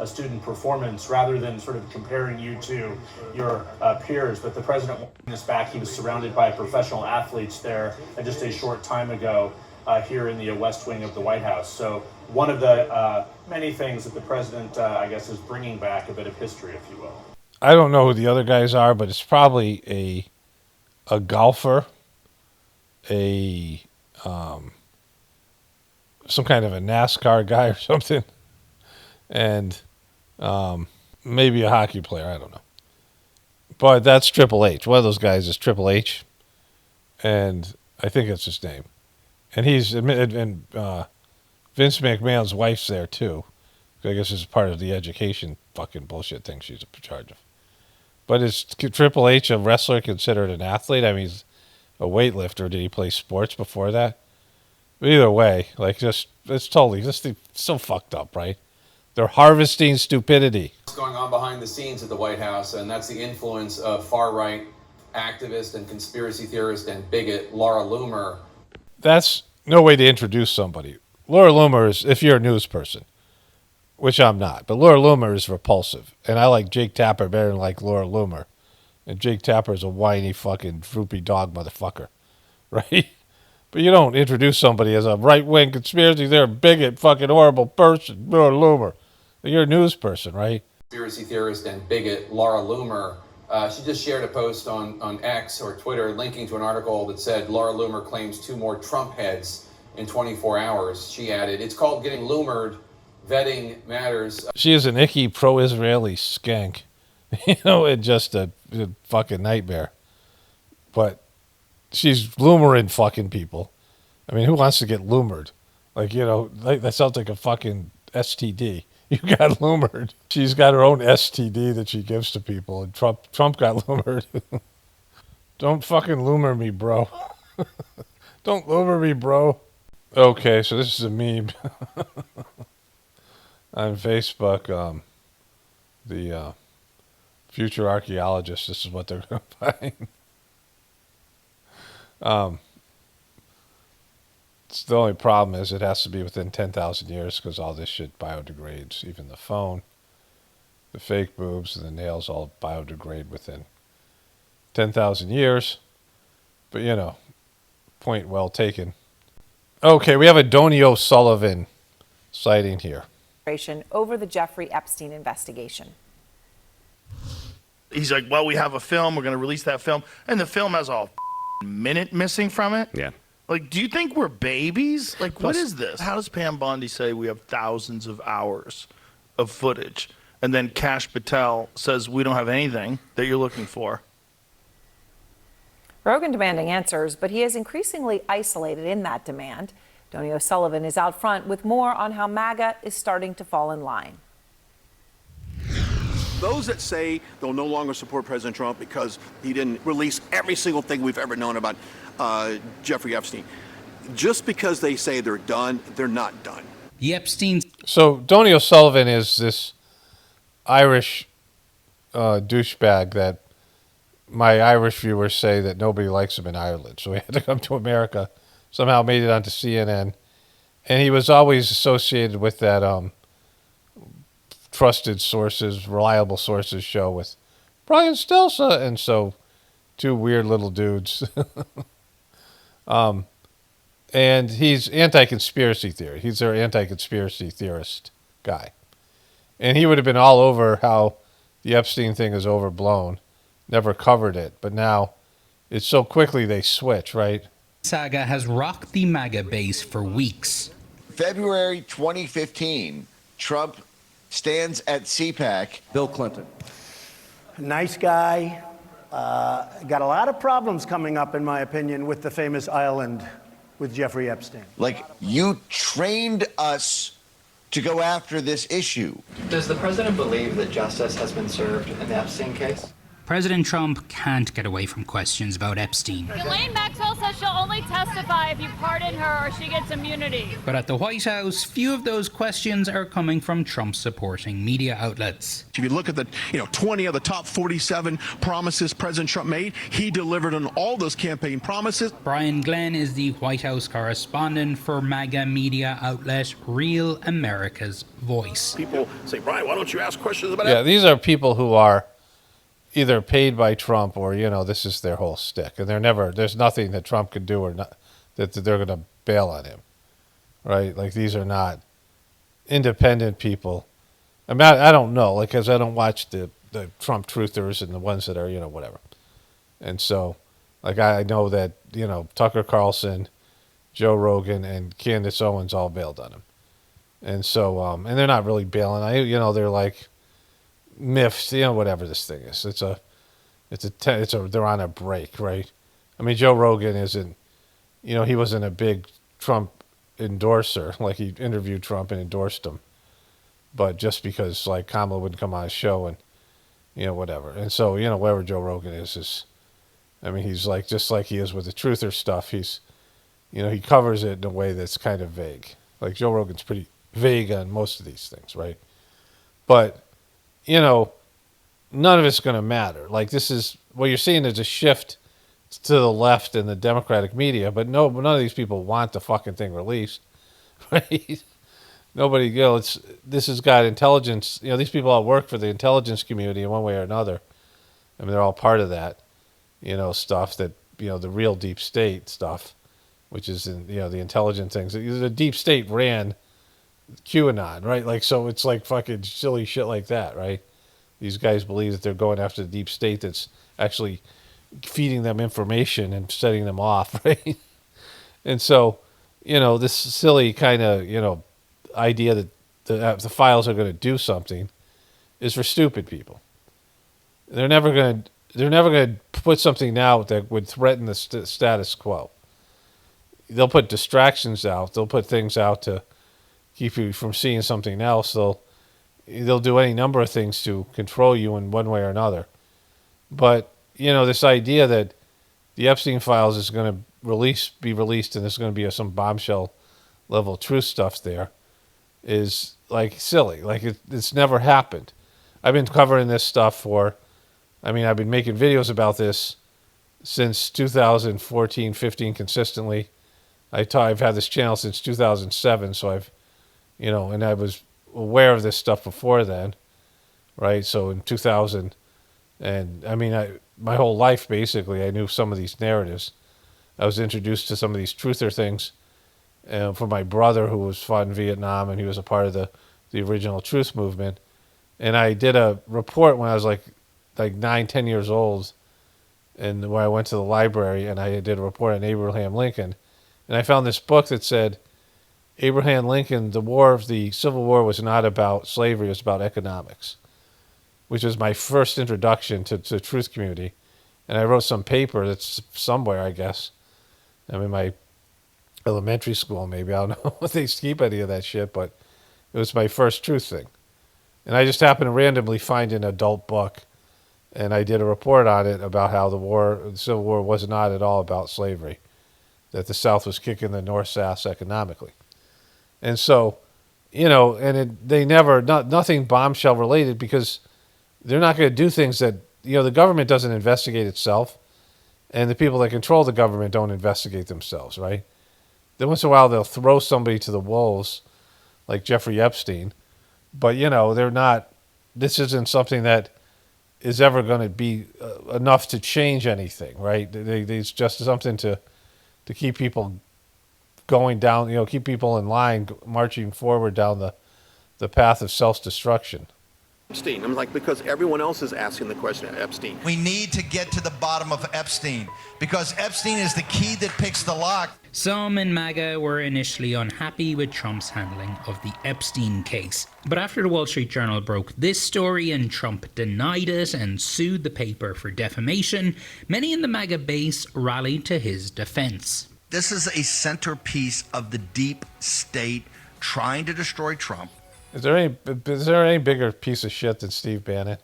student performance, rather than sort of comparing you to your peers. But the president wanted this back. He was surrounded by professional athletes there just a short time ago here in the West Wing of the White House. So one of the many things that the president, I guess, is bringing back a bit of history, if you will. I don't know who the other guys are, but it's probably a golfer, some kind of a NASCAR guy or something, and maybe a hockey player. I don't know. But that's Triple H. One of those guys is Triple H, and I think that's his name. And he's and Vince McMahon's wife's there too. I guess it's part of the education fucking bullshit thing she's in charge of. But is Triple H a wrestler considered an athlete? I mean, he's a weightlifter. Did he play sports before that? But either way, like, it's so fucked up, right? They're harvesting stupidity. What's going on behind the scenes at the White House, and that's the influence of far-right activist and conspiracy theorist and bigot Laura Loomer. That's no way to introduce somebody. Laura Loomer is, if you're a news person, which I'm not, but Laura Loomer is repulsive. And I like Jake Tapper better than like Laura Loomer. And Jake Tapper is a whiny fucking droopy dog motherfucker, right? But you don't introduce somebody as a right-wing conspiracy theorist, bigot, fucking horrible person, Laura Loomer. You're a news person, right? Conspiracy theorist and bigot Laura Loomer. She just shared a post on X or Twitter linking to an article that said Laura Loomer claims 2 more Trump heads in 24 hours. She added, "It's called getting Loomered. Vetting matters." She is an icky pro-Israeli skank, and just a fucking nightmare. But she's Loomering fucking people. I mean, who wants to get Loomered? That sounds like a fucking STD. You got Loomered. She's got her own STD that she gives to people, and Trump got Loomered. Don't fucking Loomer me, bro. Don't Loomer me, bro. Okay, so this is a meme. On Facebook, the future archaeologists, this is what they're going to find. The only problem is it has to be within 10,000 years because all this shit biodegrades. Even the phone, the fake boobs, and the nails all biodegrade within 10,000 years. But, point well taken. Okay, we have a Donio Sullivan sighting here. Over the Jeffrey Epstein investigation. He's like, well, we have a film. We're going to release that film. And the film has a minute missing from it. Yeah. Like, do you think we're babies? Like, what is this? How does Pam Bondi say we have thousands of hours of footage? And then Kash Patel says we don't have anything that you're looking for. Rogan demanding answers, but he is increasingly isolated in that demand. Donio Sullivan is out front with more on how MAGA is starting to fall in line. Those that say they'll no longer support President Trump because he didn't release every single thing we've ever known about Jeffrey Epstein, just because they say they're done, they're not done. The Epstein. So Donio Sullivan is this Irish douchebag that my Irish viewers say that nobody likes him in Ireland. So he had to come to America. Somehow made it onto CNN. And he was always associated with that trusted sources, reliable sources show with Brian Stelsa. And so 2 weird little dudes. And he's anti-conspiracy theory. He's their anti-conspiracy theorist guy. And he would have been all over how the Epstein thing is overblown. Never covered it. But now it's so quickly they switch, right? Saga has rocked the MAGA base for weeks. February 2015, Trump stands at CPAC. Bill Clinton. Nice guy. Got a lot of problems coming up, in my opinion, with the famous island with Jeffrey Epstein. Like, you trained us to go after this issue. Does the president believe that justice has been served in the Epstein case? President Trump can't get away from questions about Epstein. Ghislaine Maxwell says she'll only testify if you pardon her or she gets immunity. But at the White House, few of those questions are coming from Trump-supporting media outlets. If you look at the 20 of the top 47 promises President Trump made, he delivered on all those campaign promises. Brian Glenn is the White House correspondent for MAGA media outlet Real America's Voice. People say, Brian, why don't you ask questions about Yeah, these are people who are either paid by Trump or, this is their whole stick. And there's nothing that Trump could do or not that they're going to bail on him, right? Like, these are not independent people. I mean, I don't know, because I don't watch the Trump truthers and the ones that are, whatever. And so, I know that, Tucker Carlson, Joe Rogan, and Candace Owens all bailed on him. And so, and they're not really bailing. They're like miffed, whatever this thing is. They're on a break, right? I mean, Joe Rogan isn't, he wasn't a big Trump endorser. Like, he interviewed Trump and endorsed him. But just because, Kamala wouldn't come on his show and, whatever. And so, whatever Joe Rogan is, I mean, he's just like he is with the truther stuff. He's, he covers it in a way that's kind of vague. Like, Joe Rogan's pretty vague on most of these things, right? But, none of it's going to matter. Like, this is, what you're seeing is a shift to the left in the Democratic media, but none of these people want the fucking thing released, right? Nobody, this has got intelligence, these people all work for the intelligence community in one way or another. I mean, they're all part of that, stuff that, the real deep state stuff, which is, the intelligent things. The deep state ran QAnon, right? Like, so it's like fucking silly shit like that, right? These guys believe that they're going after the deep state that's actually feeding them information and setting them off, right? And so, this silly kind of, idea that the files are going to do something is for stupid people. They're never going to put something out that would threaten the status quo. They'll put distractions out. They'll put things out to keep you from seeing something else. They'll do any number of things to control you in one way or another. But, this idea that the Epstein files is going to be released and there's going to be some bombshell level truth stuff there is silly. It's never happened. I've been covering this stuff I've been making videos about this since 2014, 15 consistently. I've had this channel since 2007, so and I was aware of this stuff before then, right? So in 2000, and my whole life, basically, I knew some of these narratives. I was introduced to some of these truther things from my brother, who was fought in Vietnam, and he was a part of the original truth movement. And I did a report when I was like 9, 10 years old, and where I went to the library, and I did a report on Abraham Lincoln. And I found this book that said, Abraham Lincoln, the Civil War was not about slavery, it was about economics, which was my first introduction to the truth community. And I wrote some paper that's somewhere, I guess. My elementary school, maybe. I don't know if they keep any of that shit, but it was my first truth thing. And I just happened to randomly find an adult book, and I did a report on it about how the Civil War was not at all about slavery, that the South was kicking the North's ass economically. And so, nothing bombshell related, because they're not going to do things that, the government doesn't investigate itself, and the people that control the government don't investigate themselves, right? Then once in a while they'll throw somebody to the wolves, like Jeffrey Epstein, but they're not. This isn't something that is ever going to be enough to change anything, right? It's just something to keep people going down, keep people in line, marching forward down the path of self-destruction. Epstein. I'm because everyone else is asking the question of Epstein. We need to get to the bottom of Epstein, because Epstein is the key that picks the lock. Some in MAGA were initially unhappy with Trump's handling of the Epstein case. But after the Wall Street Journal broke this story and Trump denied it and sued the paper for defamation, many in the MAGA base rallied to his defense. This is a centerpiece of the deep state trying to destroy Trump. Is there any bigger piece of shit than Steve Bannon?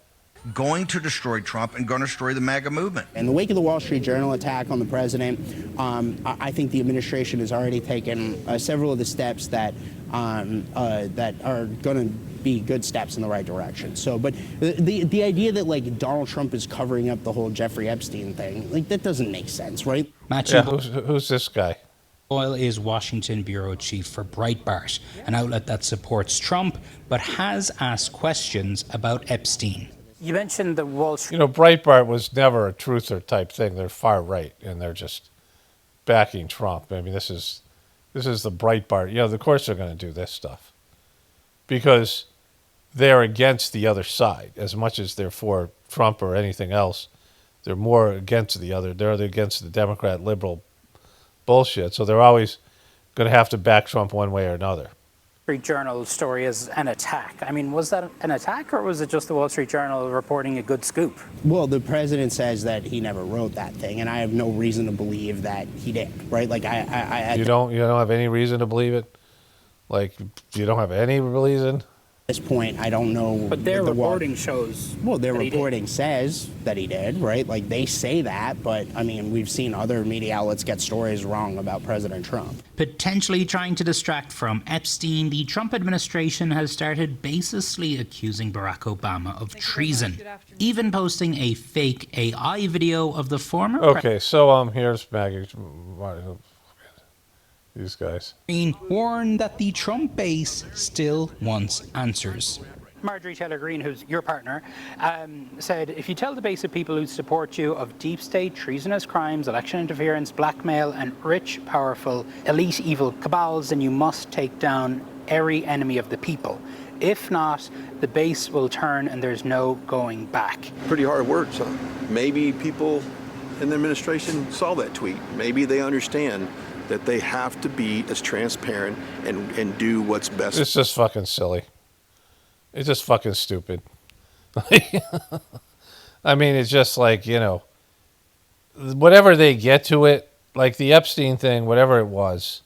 going to destroy Trump and going to destroy the MAGA movement. In the wake of the Wall Street Journal attack on the president, I think the administration has already taken several of the steps that that are going to be good steps in the right direction. So, but the idea that like Donald Trump is covering up the whole Jeffrey Epstein thing, like that doesn't make sense, right? Yeah, who's this guy? Boyle is Washington bureau chief for Breitbart, an outlet that supports Trump but has asked questions about Epstein. You mentioned the Wall Street. You know, Breitbart was never a truther type thing. They're far right, and they're just backing Trump. I mean, this is the Breitbart. You know, of course they're going to do this stuff because they're against the other side as much as they're for Trump or anything else. They're more against the other. They're against the Democrat liberal bullshit. So they're always going to have to back Trump one way or another. Street Journal story as an attack. I mean, was that an attack or was it just the Wall Street Journal reporting a good scoop? Well, the president says that he never wrote that thing, and I have no reason to believe that he did. Right? Like you don't have any reason to believe it. Like you don't have any reason. At this point, I don't know. But their reporting shows. Well, their reporting says that he did, right? Like they say that, but I mean, we've seen other media outlets get stories wrong about President Trump. Potentially trying to distract from Epstein, the Trump administration has started baselessly accusing Barack Obama of treason, even posting a fake AI video of the former. Okay, so here's Maggie. These guys. Warned that the Trump base still wants answers. Marjorie Taylor Greene, who's your partner, said, if you tell the base of people who support you of deep state, treasonous crimes, election interference, blackmail, and rich, powerful, elite evil cabals, then you must take down every enemy of the people. If not, the base will turn and there's no going back. Pretty hard words, huh? Maybe people in the administration saw that tweet. Maybe they understand that they have to be as transparent and do what's best. It's just fucking silly. It's just fucking stupid. I mean, it's just like, you know, whatever they get to it, like the Epstein thing, whatever it was,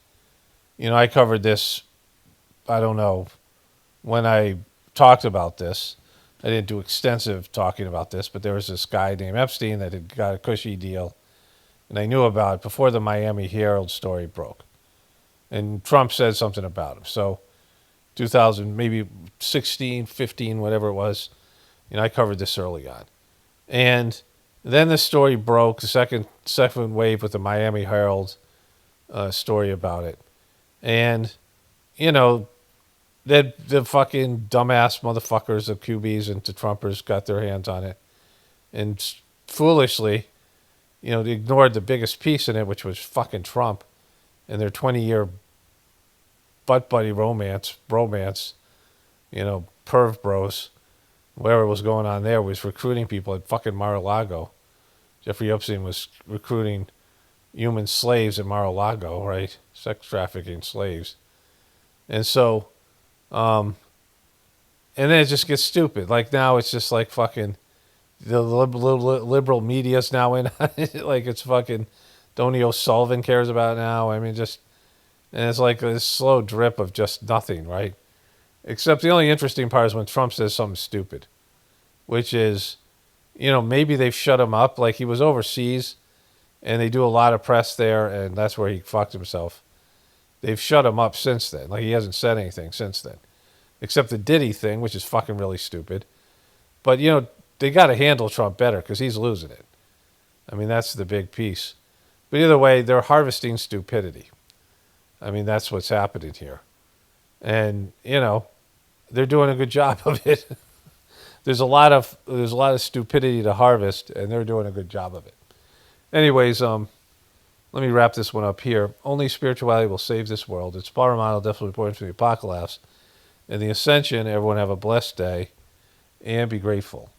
you know, I covered this, I don't know, when I talked about this. I didn't do extensive talking about this, but there was this guy named Epstein that had got a cushy deal. And I knew about it before the Miami Herald story broke. And Trump said something about him. So 2000, maybe 16, 15, whatever it was, you know, I covered this early on. And then the story broke, the second wave with the Miami Herald story about it. And, you know, the fucking dumbass motherfuckers, the QBs and the Trumpers got their hands on it. And foolishly, you know, they ignored the biggest piece in it, which was fucking Trump and their 20-year butt buddy bromance, you know, perv bros. Whatever was going on there was recruiting people at fucking Mar-a-Lago. Jeffrey Epstein was recruiting human slaves at Mar-a-Lago, right? Sex trafficking slaves. And so, and then it just gets stupid. Like now it's just like fucking... The liberal media's now in on it. Like it's fucking Donny O'Sullivan cares about it now. I mean, just, and it's like this slow drip of just nothing, right? Except the only interesting part is when Trump says something stupid, which is, you know, maybe they've shut him up. Like he was overseas and they do a lot of press there and that's where he fucked himself. They've shut him up since then. Like he hasn't said anything since then, except the Diddy thing, which is fucking really stupid. But, you know, they got to handle Trump better because he's losing it. I mean, that's the big piece. But either way, they're harvesting stupidity. I mean, that's what's happening here. And, you know, they're doing a good job of it. There's a lot of stupidity to harvest, and they're doing a good job of it. Anyways, let me wrap this one up here. Only spirituality will save this world. It's Paul Romano, definitely reporting from the apocalypse. And the Ascension, everyone have a blessed day, and be grateful.